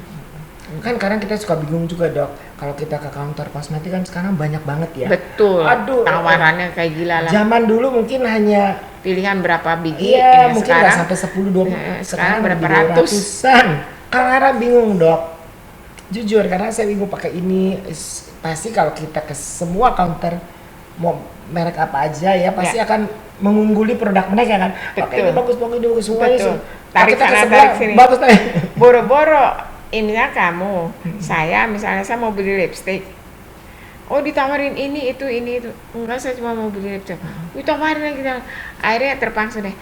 Kan kadang kita suka bingung juga dok, kalau kita ke counter kosmetik kan sekarang banyak banget ya. Betul. Aduh, Tawarannya kayak gila lah. Zaman dulu mungkin hanya Pilihan berapa biji? iya ini mungkin nggak sampai 10-20. sekarang berapa lebih dari ratus? ratusan. Karena bingung dok. Jujur karena saya bingung pakai ini. Pasti kalau kita ke semua counter mau merek apa aja ya pasti akan mengungguli produk mereka kan. Pakai ini bagus semuanya. Betul. Tarik Tarik sana, sebelah, tarik sini. bagus tarik. Boro-boro ininya kamu. Saya misalnya saya mau beli lipstick. Oh ditawarin ini itu. Enggak, saya cuma mau beli lipstick. Ditawarin lagi. Akhirnya terpaksa deh.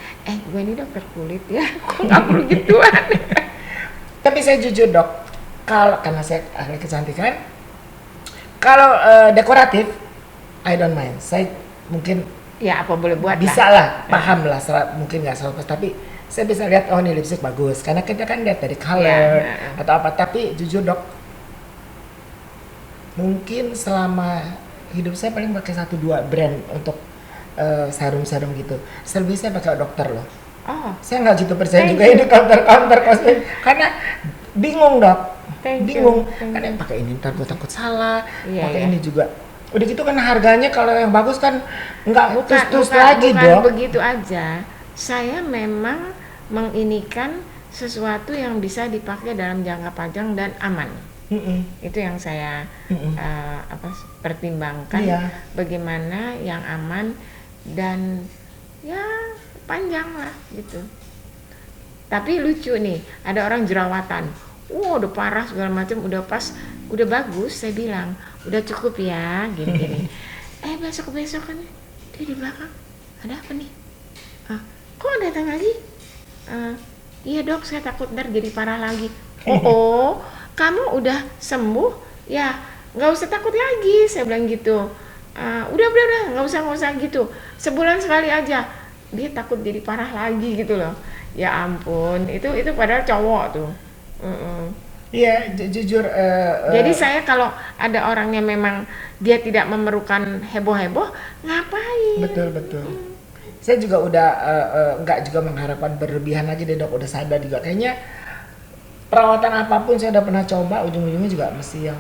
Gue ini dokter kulit ya. Kok nggak perlu gituan. Tapi saya jujur dok, karena saya ahli kecantikan, kalau dekoratif, I don't mind. Saya mungkin Ya apa boleh buat bisa lah. lah, paham lah, mungkin nggak 100%, tapi saya bisa lihat oh ini lipstick bagus, karena kita kan lihat dari color atau apa. Tapi jujur dok, mungkin selama hidup saya paling pakai 1-2 brand untuk serum-serum gitu. Selebihnya saya pakai dokter loh. Oh, Saya nggak gitu percaya Thank juga you. ini counter kosmetik karena bingung dok, Thank you, bingung thank karena pakai ini ntar gue takut salah, Iya, pakai iya. ini juga. Udah gitu kan harganya kalau yang bagus kan nggak terus bukan lagi dok. begitu aja. Saya memang menginikan sesuatu yang bisa dipakai dalam jangka panjang dan aman. Itu yang saya pertimbangkan. Iya. Bagaimana yang aman dan ya panjang lah gitu. Tapi lucu nih, ada orang jerawatan. Udah parah segala macam, udah pas, udah bagus. Saya bilang, udah cukup ya, gini-gini. Besok kan dia di belakang, ada apa nih? Kok datang lagi? Iya dok, saya takut ntar jadi parah lagi. Oh, kamu udah sembuh? Ya, nggak usah takut lagi, saya bilang gitu. Udah, nggak usah gitu. Sebulan sekali aja. Dia takut jadi parah lagi gitu loh. Ya ampun, itu padahal cowok tuh. Iya, jujur. Jadi saya kalau ada orang yang memang dia tidak memerlukan heboh-heboh, ngapain? Betul. Saya juga udah nggak juga mengharapkan berlebihan lagi deh dok, udah sadar juga kayaknya perawatan apapun saya udah pernah coba ujung-ujungnya juga mesti yang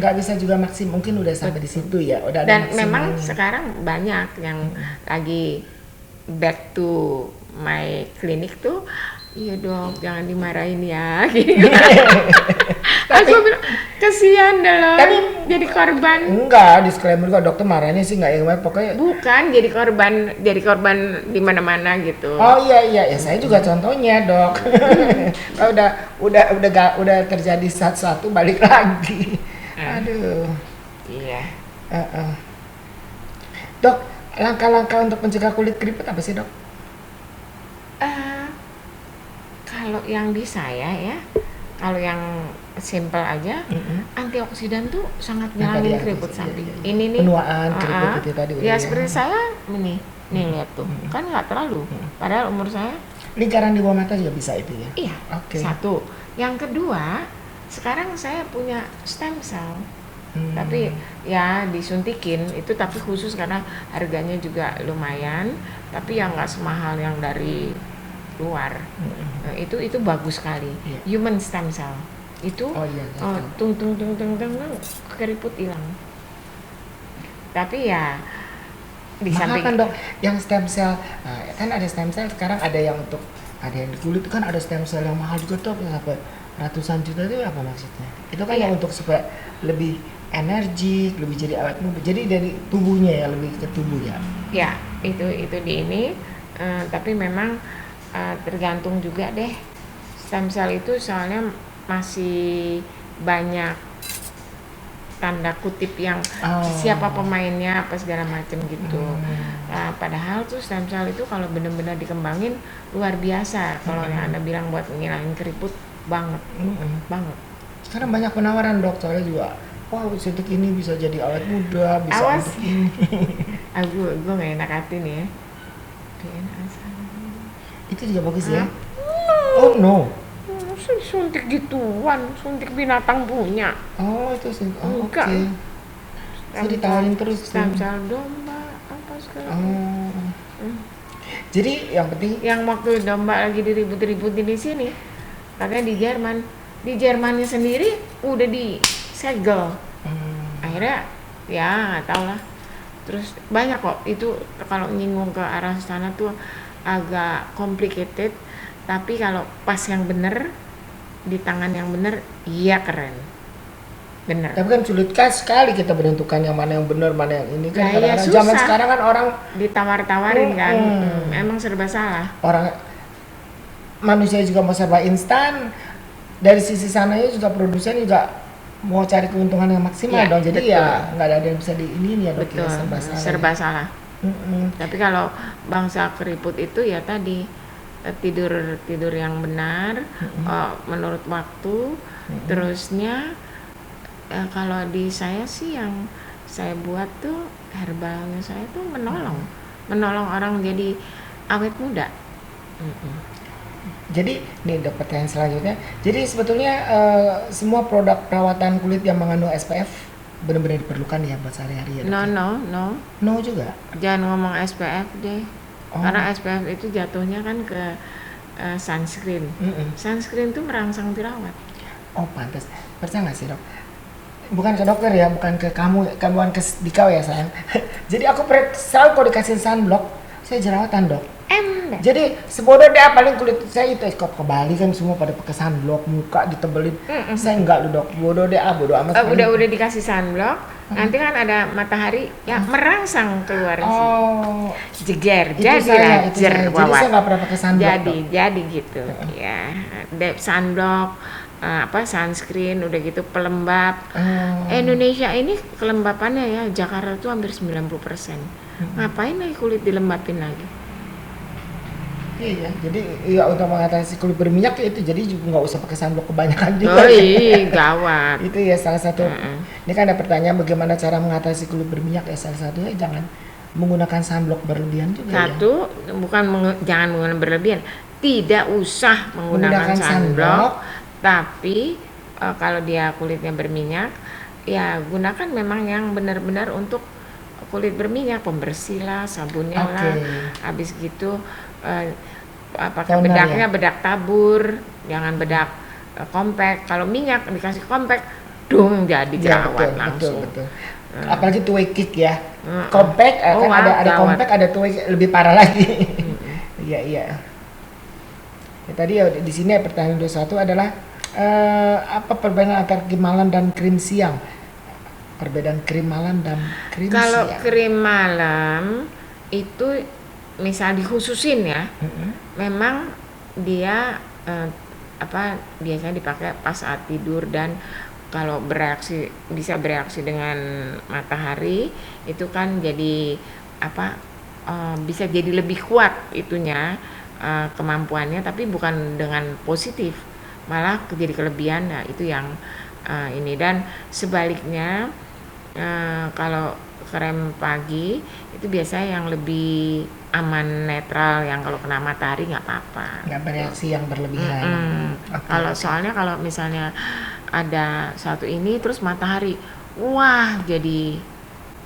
nggak bisa juga maksimum, mungkin udah sampai di situ ya, udah ada Dan maksimalnya. memang sekarang banyak yang lagi back to my clinic tuh, iya dok jangan dimarahin ya gitu. Aku bilang kesian deh loh, jadi korban. Enggak, disclaimer juga dokter marahnya sih nggak yang pokoknya. Bukan jadi korban di mana-mana gitu. Oh iya ya saya juga contohnya dok. Kalau udah terjadi satu balik lagi. Aduh. Iya. Dok, langkah-langkah untuk mencegah kulit keriput apa sih dok? Kalau yang di saya ya, kalau yang simple aja, antioksidan tuh sangat nyelangin keriput samping. Ini nih penuaan keriput itu tadi udah ya seperti saya nih lihat tuh, kan nggak terlalu. Padahal umur saya lingkaran di bawah mata juga bisa itu ya? iya. Oke. Satu. Yang kedua, sekarang saya punya stem cell. Tapi ya disuntikin itu, tapi khusus karena harganya juga lumayan, tapi yang nggak semahal yang dari luar. Itu bagus sekali. Human stem cell itu tung keriput hilang. Tapi ya di mahal samping kan dok yang stem cell, kan ada stem cell sekarang, ada yang untuk ada yang di kulit kan, ada stem cell yang mahal juga dok, sampai ratusan juta. Itu apa maksudnya? Itu kan yang untuk supaya lebih energik, lebih jadi awet muda, jadi dari tubuhnya ya, lebih ke tubuh ya. Ya itu di ini, tapi memang tergantung juga deh. Stem cell itu soalnya masih banyak tanda kutip yang siapa pemainnya apa segala macam gitu. Nah, padahal tuh stem cell itu kalau benar-benar dikembangin luar biasa. Kalau yang Anda bilang buat ngilangin keriput banget, banget. Sekarang banyak penawaran dok, soalnya juga wah suntik ini bisa jadi awet muda, bisa Awas. untuk ini. Gue gak enak hati nih ya. DNA Itu juga bagus ya. Oh no. Suntik gituan, suntik binatang punya. Oh itu sih. Oh, oke. Enggak. Saya ditawarin terus tuh. Stem cell domba apa segala. Jadi yang penting Yang waktu domba lagi diribut-ributin di sini, katanya di Jerman. Di Jermannya sendiri udah disegel. Akhirnya ya nggak tahu lah. Terus banyak kok itu kalau nyinggung ke arah sana tuh agak complicated. Tapi kalau pas yang bener di tangan yang bener, iya keren. Bener. tapi kan sulit sekali kita menentukan yang mana yang benar, mana yang ini kan. Nah, iya, Kadang-kadang susah. zaman sekarang kan orang Ditawar-tawarin kan. Emang serba salah. Manusia juga mau serba instan. Dari sisi sananya juga produsen juga mau cari keuntungan yang maksimal Iya, dong. Jadi betul. ya nggak ada yang bisa di ini ya dok, Betul. ya, serba salah. Serba salah. Mm-mm. Tapi kalau bangsa keriput itu ya tadi tidur yang benar menurut waktu. Terusnya kalau di saya sih yang saya buat tuh herbalnya saya tuh menolong orang jadi awet muda. Jadi nih dok, pertanyaan selanjutnya. Jadi sebetulnya semua produk perawatan kulit yang mengandung SPF benar-benar diperlukan ya buat sehari-hari ya dok? No, No juga. jangan ngomong SPF deh. Karena SPF itu jatuhnya kan ke sunscreen. Sunscreen tuh merangsang jerawat. Oh pantas. Percaya nggak sih dok? Bukan ke dokter ya, bukan ke kamu bukan ke Dikau ya sayang. Jadi aku selalu kalau dikasih sunblock, saya jerawatan dok. Ember. Jadi sebodoh deh paling kulit saya itu kok ke Bali kan semua pada pakai sunblock, muka ditebelin. Saya enggak lu dok, bodoh deh bodoh amat. Udah dikasih sunblock, nanti kan ada matahari yang merangsang keluar sih. Oh, Jeger, itu jadi saya. Jadi saya Wawan. nggak pernah pakai sunblock. Jadi gitu. Ya, sunblock, sunscreen, udah gitu pelembab. Indonesia ini kelembapannya ya, Jakarta tuh hampir 90%. Ngapain lagi kulit dilembapin lagi? Iya, jadi ya untuk mengatasi kulit berminyak ya itu jadi juga nggak usah pakai sunblock kebanyakan juga. Oh iya, gawat. Itu ya salah satu. Ini kan ada pertanyaan bagaimana cara mengatasi kulit berminyak ya, salah satunya jangan menggunakan sunblock berlebihan juga Satu, jangan menggunakan berlebihan. Tidak usah menggunakan sunblock, tapi kalau dia kulitnya berminyak, ya gunakan memang yang benar-benar untuk kulit berminyak, pembersih lah, sabunnya lah. Habis gitu pakai bedaknya bedak tabur, jangan bedak compact. Kalau minyak dikasih compact, jadi jerawat langsung. Betul. Apalagi two way kick ya. Compact kan ada compact, ada two way lebih parah lagi. Iya. Ya, tadi ya di sini pertanyaan 21 adalah apa perbedaan antara krim malam dan krim siang? Perbedaan krim malam dan krim siang. Kalau krim malam itu misal dikhususin ya, memang dia biasanya dipakai pas saat tidur dan kalau bisa bereaksi dengan matahari itu kan jadi bisa jadi lebih kuat itunya kemampuannya, tapi bukan dengan positif, malah jadi kelebihan. Nah itu yang ini. Dan sebaliknya kalau krem pagi itu biasanya yang lebih aman, netral, yang kalau kena matahari nggak apa-apa. Nggak bereaksi yang berlebihan. Soalnya kalau misalnya ada satu ini terus matahari, wah jadi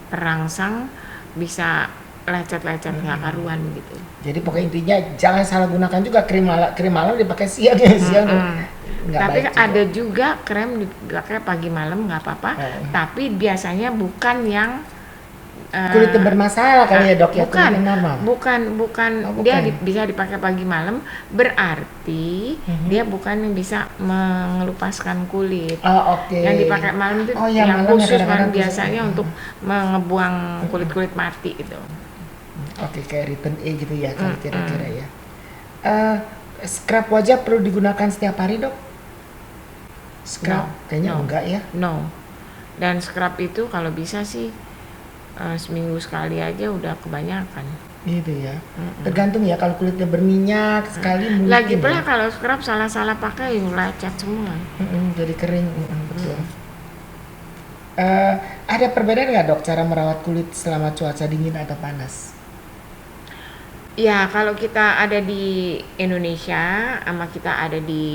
terangsang, bisa lecet-lecet nggak karuan gitu. Jadi pokoknya intinya jangan salah gunakan juga krim malam dipakai siang ya siang. Tapi ada juga krem dipakai pagi malam nggak apa-apa. Tapi biasanya bukan yang kulitnya bermasalah kali ya dok ya, kulitnya normal. Bukan. Dia bisa dipakai pagi malam, berarti dia bukan yang bisa mengelupaskan kulit. Yang dipakai malam itu yang khusus kan biasanya untuk mengebuang kulit-kulit mati gitu. Kayak return A gitu ya kalau kira-kira ya. Scrub wajah perlu digunakan setiap hari dok? Scrub kayaknya enggak ya. No. Dan scrub itu kalau bisa sih seminggu sekali aja udah kebanyakan. Gitu ya. Tergantung ya, kalau kulitnya berminyak sekali mungkin. Lagi pula ya. kalau scrub salah-salah pakai lecet semua. Jadi kering, betul. Ada perbedaan nggak dok cara merawat kulit selama cuaca dingin atau panas? Ya, kalau kita ada di Indonesia sama kita ada di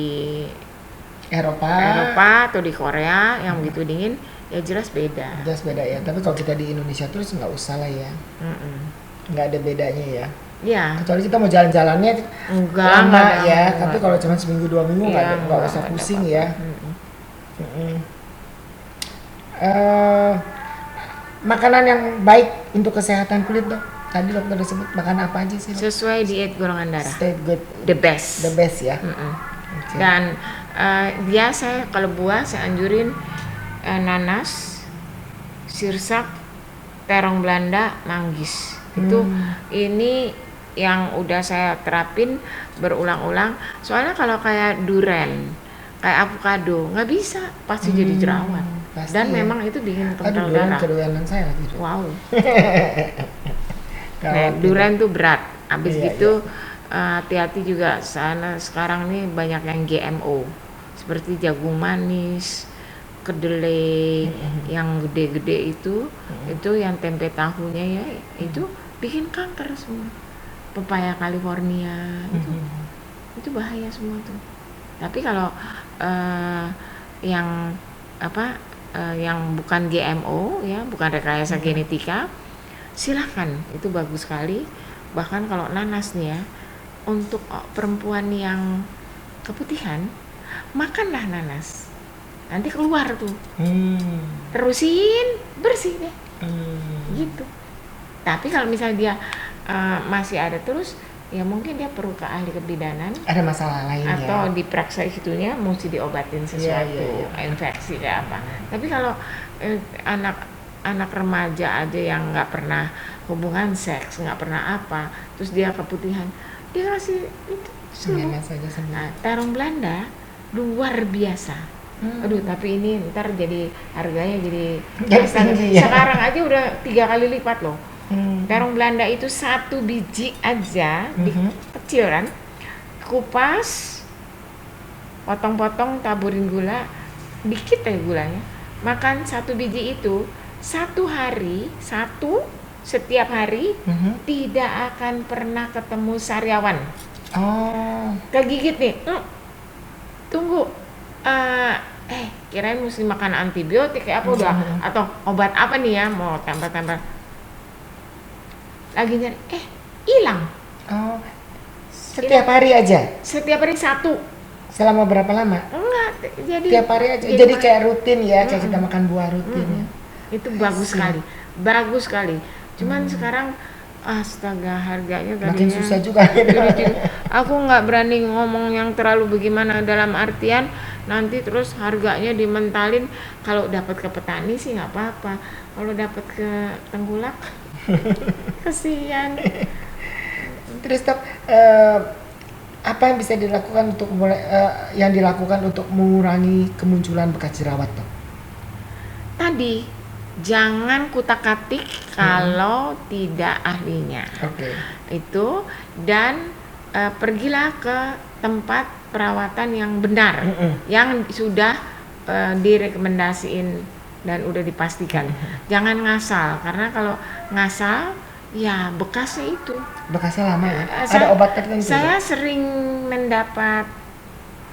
Eropa atau di Korea yang begitu dingin, ya jelas beda. Jelas beda ya. Tapi kalau kita di Indonesia terus nggak usah lah ya. Nggak ada bedanya ya. Ya, Kecuali kita mau jalan-jalannya enggak lama ada, ya. enggak. Tapi kalau cuma seminggu 2 minggu Iya, nggak usah ada pusing apa-apa. ya. Makanan yang baik untuk kesehatan kulit dok. Tadi dokter udah sebut makan apa aja sih dok? Sesuai diet golongan darah. Stay good, The best. the best ya. Oke. Dan dia saya kalau buah saya anjurin nanas, sirsak, terong Belanda, manggis. Itu ini yang udah saya terapin berulang-ulang. Soalnya kalau kayak duren, kayak avocado nggak bisa, pasti jadi jerawat. Pasti Dan ya. memang itu bikin Aduh, kental durian darah. kedoyanan saya lagi dok. Wow. Nah, Gawat durian tuh berat. Habis Iya, gitu hati-hati juga sana sekarang nih banyak yang GMO. Seperti jagung manis, kedelai yang gede-gede itu yang tempe tahunya ya, itu bikin kanker semua. Pepaya California itu bahaya semua tuh. Tapi kalau yang yang bukan GMO ya, bukan rekayasa genetika, silahkan, itu bagus sekali. Bahkan kalau nanas nih ya, untuk perempuan yang keputihan, makanlah nanas, nanti keluar tuh, terusin bersih deh gitu. Tapi kalau misalnya dia masih ada terus, ya mungkin dia perlu ke ahli kebidanan Ada masalah lain atau ya. diperiksa situnya mesti diobatin sesuatu, Iya. infeksi kayak apa. Tapi kalau anak remaja aja yang nggak pernah hubungan seks, nggak pernah apa, terus dia keputihan, dia kasih itu sembuh. Nanas saja sembuh. Nah, terong Belanda luar biasa. Aduh, tapi ini ntar jadi harganya jadi Jadi astaga, tinggi ya. sekarang aja udah 3 kali lipat loh. Terong Belanda itu 1 biji aja, kecil kan, kupas, potong-potong, taburin gula, dikit aja gulanya. Makan 1 biji itu 1 hari, setiap hari, tidak akan pernah ketemu sariawan. Oh, Kegigit nih, tunggu, kirain mesti makan antibiotik kayak apa udah, atau obat apa nih ya, mau tempel-tempel. Lagi nyari, hilang. oh, setiap hari aja. Setiap hari 1. Selama berapa lama? Enggak, jadi Setiap hari aja. Jadi kayak rutin ya, kayak kita makan buah rutin ya. itu bagus sekali, bagus sekali. Cuman sekarang astaga harganya tadinya Makin susah juga. aku nggak berani ngomong yang terlalu bagaimana, dalam artian nanti terus harganya dimentalin. Kalau dapat ke petani sih nggak apa-apa, kalau dapat ke tengkulak kasihan. Terus dok, apa yang bisa dilakukan untuk mengurangi kemunculan bekas jerawat dok? Tadi jangan kutak-katik kalau tidak ahlinya. Oke. Itu, dan pergilah ke tempat perawatan yang benar, yang sudah direkomendasiin dan udah dipastikan. Jangan ngasal, karena kalau ngasal ya bekasnya itu. Bekasnya lama ya. Saya- Ada obat tertentu. Saya Dok? sering mendapat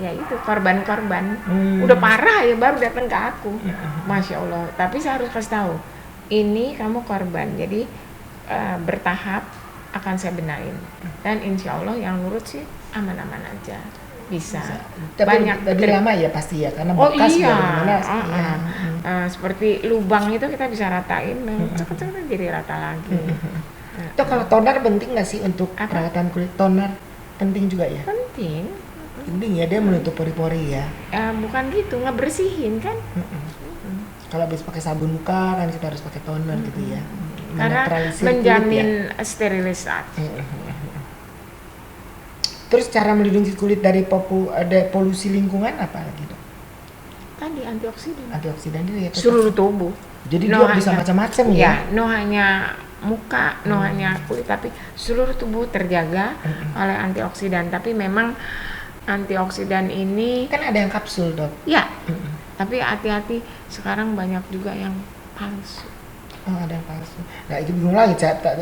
ya itu korban-korban udah parah ya baru datang ke aku, masya Allah. Tapi saya harus kasih tahu, ini kamu korban, jadi bertahap akan saya benahin, dan insya Allah yang nurut sih aman-aman aja bisa. Tapi Banyak lebih trik. lama ya pasti ya, karena Oh bekas iya, dari mana. Iya. seperti lubang itu kita bisa ratain, cek-cek jadi rata lagi. Dok, kalau toner penting nggak sih untuk Apa? perawatan kulit? Toner penting juga ya. Penting. Penting ya, dia menutup pori-pori ya. Bukan gitu, ngebersihin kan. Kalau habis pakai sabun muka kan kita harus pakai toner gitu ya. Karena Menetralisir kulit menjamin ya. sterilisasi. Terus cara melindungi kulit dari polusi lingkungan apa lagi dok? tadi antioksidan. Antioksidan dia ya tetap. Seluruh tubuh. Jadi No dia bisa hanya- macam-macam ya. Ya, no hanya muka, no hanya kulit, tapi seluruh tubuh terjaga oleh antioksidan. Tapi memang antioksidan ini, Kan ada yang kapsul, Dok. ya, tapi hati-hati sekarang banyak juga yang palsu. Oh, ada yang palsu. Nah, itu bingung lagi,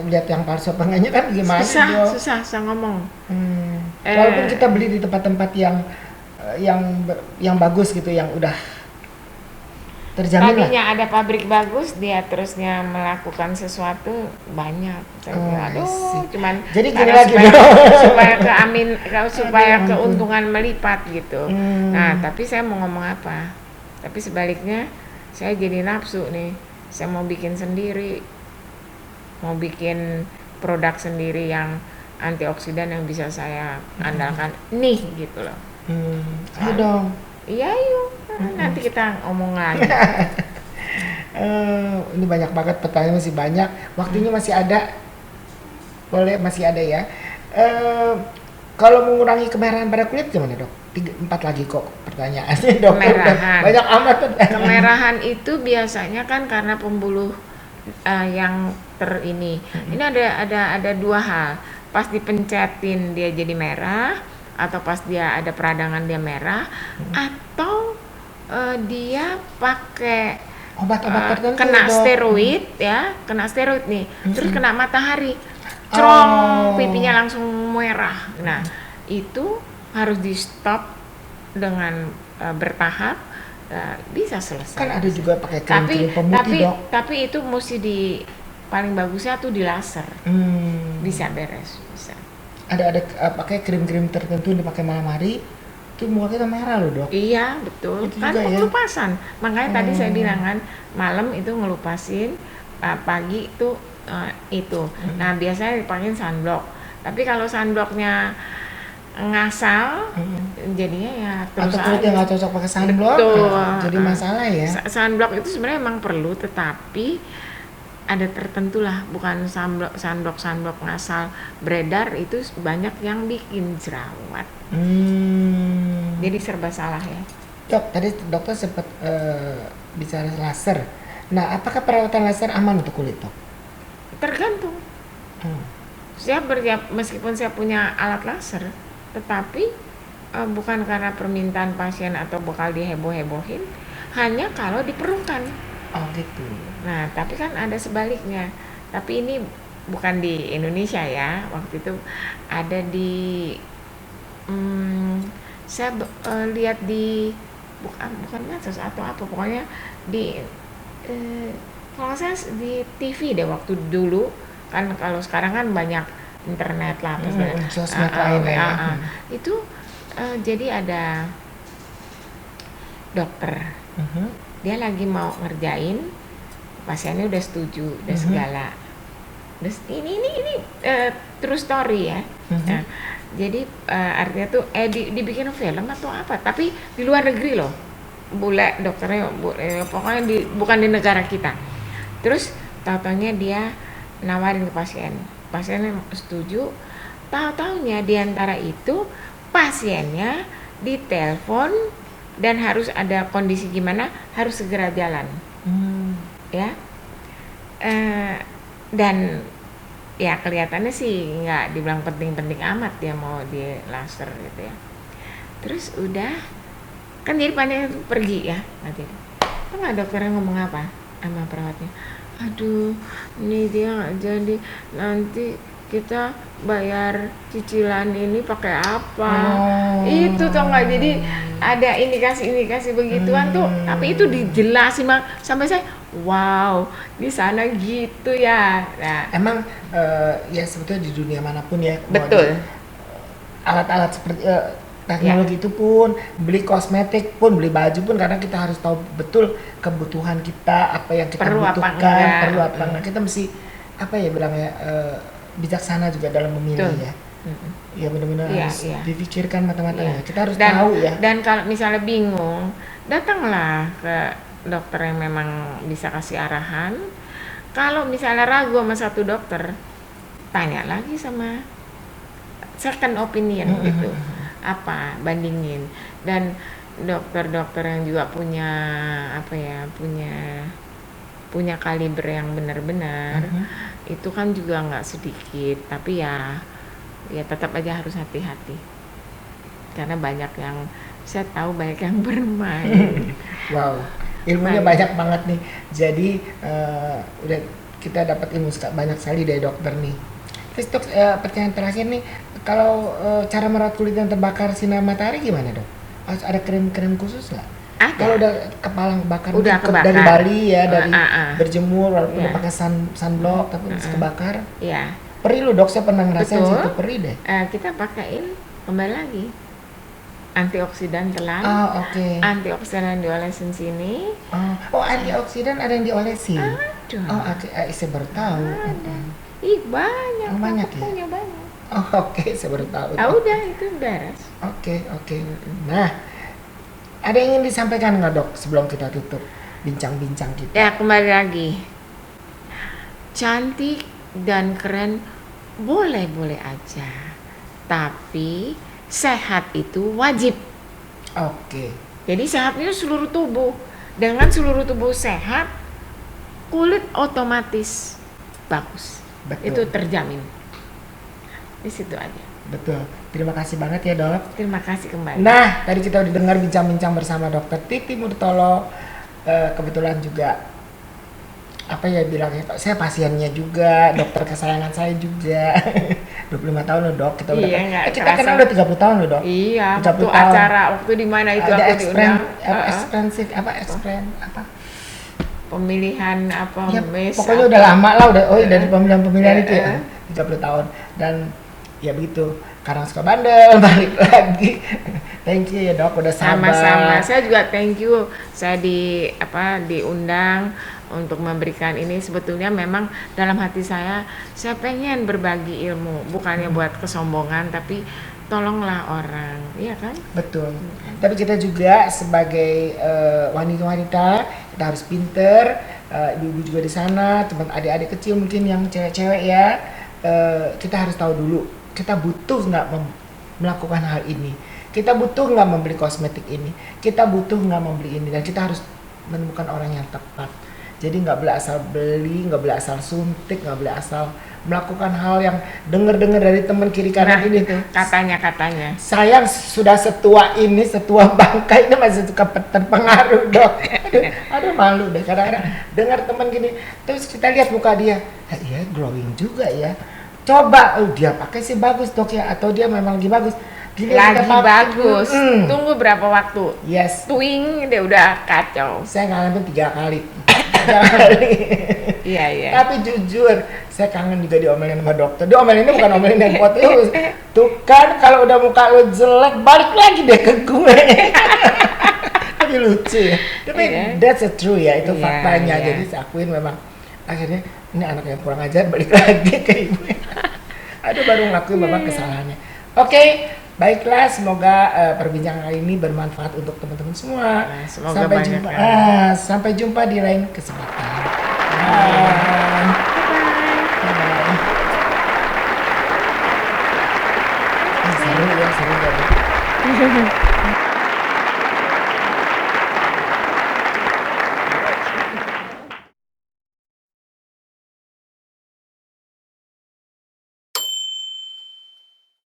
lihat yang palsu apa enggaknya kan gimana, Dok? Susah ngomong. Walaupun kita beli di tempat-tempat yang bagus gitu, yang udah terjamin lah. Tadinya ada pabrik bagus, dia terusnya melakukan sesuatu banyak. Saya Oh, kira, I aduh, see. cuman Jadi gini karena lagi, supaya, Dok. supaya Aduh, ampun. keuntungan melipat gitu. Hmm. Nah, tapi saya mau ngomong apa? Tapi sebaliknya, saya jadi nafsu nih. Saya mau bikin sendiri, mau bikin produk sendiri yang antioksidan yang bisa saya andalkan nih gitu loh. Ayo dong. Iya yuk, nanti kita ngomong lagi. Ini banyak banget pertanyaan, masih banyak. Waktunya masih ada. Boleh, masih ada ya. Kalau mengurangi kemerahan pada kulit gimana, Dok? 4 lagi kok pertanyaannya, Dok. Kemerahan. Banyak amat pertanyaan. Kemerahan itu biasanya kan karena pembuluh yang ini. Ini ada dua hal. Pas dipencetin dia jadi merah, atau pas dia ada peradangan dia merah, atau dia pakai Obat-obat tertentu, kena Dok. steroid ya, kena steroid nih, terus kena matahari, Oh. pipinya langsung merah. Nah, itu harus di stop dengan bertahap, bisa selesai. Kan ada juga pakai tapi krim-krim pemutih, Dok. tapi itu mesti paling bagusnya tuh di laser, bisa beres, bisa. Ada pakai krim-krim tertentu yang dipakai malam hari, itu muka kita merah loh, Dok. Iya betul, Itu kan juga ya? ngelupasan. Makanya tadi saya bilang kan, malam itu ngelupasin, pagi itu itu. Nah biasanya dipakein sunblock. Tapi kalau sunblocknya ngasal, jadinya ya terus Atau kulit yang nggak cocok pakai sunblock, Betul. jadi masalah ya. Sunblock itu sebenarnya emang perlu, tetapi ada tertentu lah, bukan sunblock ngasal beredar itu banyak yang bikin jerawat. Jadi serba salah ya. Dok, tadi dokter sempat bicara laser. Nah, apakah perawatan laser aman untuk kulit, Dok? Tergantung. Saya meskipun saya punya alat laser, tetapi bukan karena permintaan pasien atau bakal diheboh-hebohin, hanya kalau diperlukan. Oh gitu. Nah, tapi kan ada sebaliknya. Tapi ini bukan di Indonesia ya. Waktu itu ada di saya lihat di bukan medsos atau apa, pokoknya di kalau saya di TV deh waktu dulu kan. Kalau sekarang kan banyak internet lah, sosmed lain ya. Itu jadi ada dokter. Dia lagi mau ngerjain, pasiennya udah setuju, udah segala. Terus ini true story ya. Nah, jadi artinya tuh dibikin film atau apa, tapi di luar negeri loh. Bule dokternya pokoknya bukan di negara kita. Terus tahu-taunya dia nawarin ke pasien. Pasiennya setuju. Tahu-taunya di antara itu pasiennya ditelepon dan harus ada kondisi gimana, harus segera jalan. Ya. Dan ya kelihatannya sih nggak dibilang penting-penting amat dia mau di laser gitu ya. Terus udah kan jadi panjang itu pergi ya nanti. Tahu nggak dokternya ngomong apa sama perawatnya? Aduh, ini dia nggak jadi, nanti kita bayar cicilan ini pakai apa? Itu tau nggak, jadi ada indikasi begituan tuh, tapi itu dijelasin sampai saya, wow, di sana gitu ya. Nah, Emang ya sebetulnya di dunia manapun ya. betul. Alat-alat seperti teknologi itu pun, beli kosmetik pun, beli baju pun, karena kita harus tahu betul kebutuhan kita, apa yang kita Perlu apa butuhkan, enggak. perlu apa enggak. Kita mesti bilangnya bijaksana juga dalam memilih Betul. ya. Ya benar-benar Iya, harus iya. dipikirkan matang-matang ya. Kita harus dan, tahu ya. Dan kalau misalnya bingung, datanglah ke dokter yang memang bisa kasih arahan. Kalau misalnya ragu sama satu dokter, tanya lagi sama second opinion gitu. Apa, bandingin. Dan dokter-dokter yang juga punya apa ya, punya kaliber yang benar-benar itu kan juga nggak sedikit, tapi ya tetap aja harus hati-hati karena banyak yang saya tahu banyak yang bermain. Wow, ilmunya banyak banget nih. Jadi udah kita dapat ilmu banyak sekali dari dokter nih. Terus dok, pertanyaan terakhir nih, kalau cara merawat kulit yang terbakar sinar matahari gimana dok? Harus ada krim-krim khusus nggak? Ada. Kalau udah kepala bakar Udah gitu, kebakar. dari Bali ya, dari berjemur walaupun Iya. udah pakai sunblock tapi masih kebakar. Ya, Perih loh dok, saya pernah ngerasain Betul. situ perih deh. kita pakaiin kembali lagi antioksidan telan. Oh oke. Antioksidan diolesin sini. Oh antioksidan ada yang diolesin. Aduh. Oh oke, saya baru tahu. Ih, banyak. Oh, banyak ya? Punya banyak. Oh oke, saya baru tahu. Udah itu beres. Oke. Nah, ada yang ingin disampaikan nggak dok sebelum kita tutup bincang-bincang kita? Ya, kembali lagi. Cantik dan keren boleh-boleh aja. Tapi sehat itu wajib. Oke. Jadi sehat itu seluruh tubuh. Dengan seluruh tubuh sehat, kulit otomatis bagus. Betul. Itu terjamin. Di situ aja. Betul. Terima kasih banget ya dok. Terima kasih kembali. Nah, tadi kita udah dengar bincang-bincang bersama Dokter Titi Murtolo. Kebetulan juga apa ya bilangnya, saya pasiennya juga, dokter kesayangan saya juga. 25 tahun loh dok, kita udah Iya, nggak kita kerasa. kenal udah 30 tahun loh dok. Iya, 30 waktu tahun. acara, waktu di mana itu Ada aku diundang. Pemilihan apa Ya, mes pokoknya apa. udah lama lah, udah dari pemilihan itu ya, eh. 30 tahun. Dan ya begitu, kadang suka bandel, balik lagi. Thank you ya dok, udah sabar. Sama-sama. Saya juga thank you. Saya diundang untuk memberikan ini. Sebetulnya memang dalam hati saya pengen berbagi ilmu, bukannya buat kesombongan, tapi tolonglah orang, iya kan? Betul. Tapi kita juga sebagai wanita-wanita, kita harus pinter. Ibu-ibu juga di sana, teman adik-adik kecil mungkin yang cewek-cewek ya, kita harus tahu dulu, kita butuh nggak melakukan hal ini. Kita butuh nggak membeli kosmetik ini. Kita butuh nggak membeli ini. Dan kita harus menemukan orang yang tepat. Jadi nggak boleh asal beli, nggak boleh asal suntik, nggak boleh asal melakukan hal yang dengar-dengar dari teman kiri kanan ini tuh. Katanya. Sayang sudah setua ini, setua bangka ini masih suka terpengaruh dok. Aduh malu deh kadang-kadang dengar teman gini. Terus kita lihat muka dia, iya glowing juga ya. Coba, dia pakai sih bagus dok ya, atau dia memang lagi bagus. Lagi bagus. Tunggu berapa waktu? Yes. Twing dia udah kacau. Saya ngalamin 3 kali. Iya. Tapi jujur, saya kangen juga diomelin sama dokter. Diomelinnya bukan omelin yang buat lu. Tuh kan kalau udah muka lu jelek, balik lagi deh ke gue. Tapi lucu ya. Tapi that's a true ya, itu faktanya. Jadi saya akuin memang akhirnya ini anak yang kurang ajar, balik lagi ke ibu. Aduh baru ngelakuin memang kesalahannya. Oke. Baiklah, semoga perbincangan kali ini bermanfaat untuk teman-teman semua. Nah, semoga sampai banyak jumpa. yang... Sampai jumpa di lain kesempatan. Bye. Seru ya.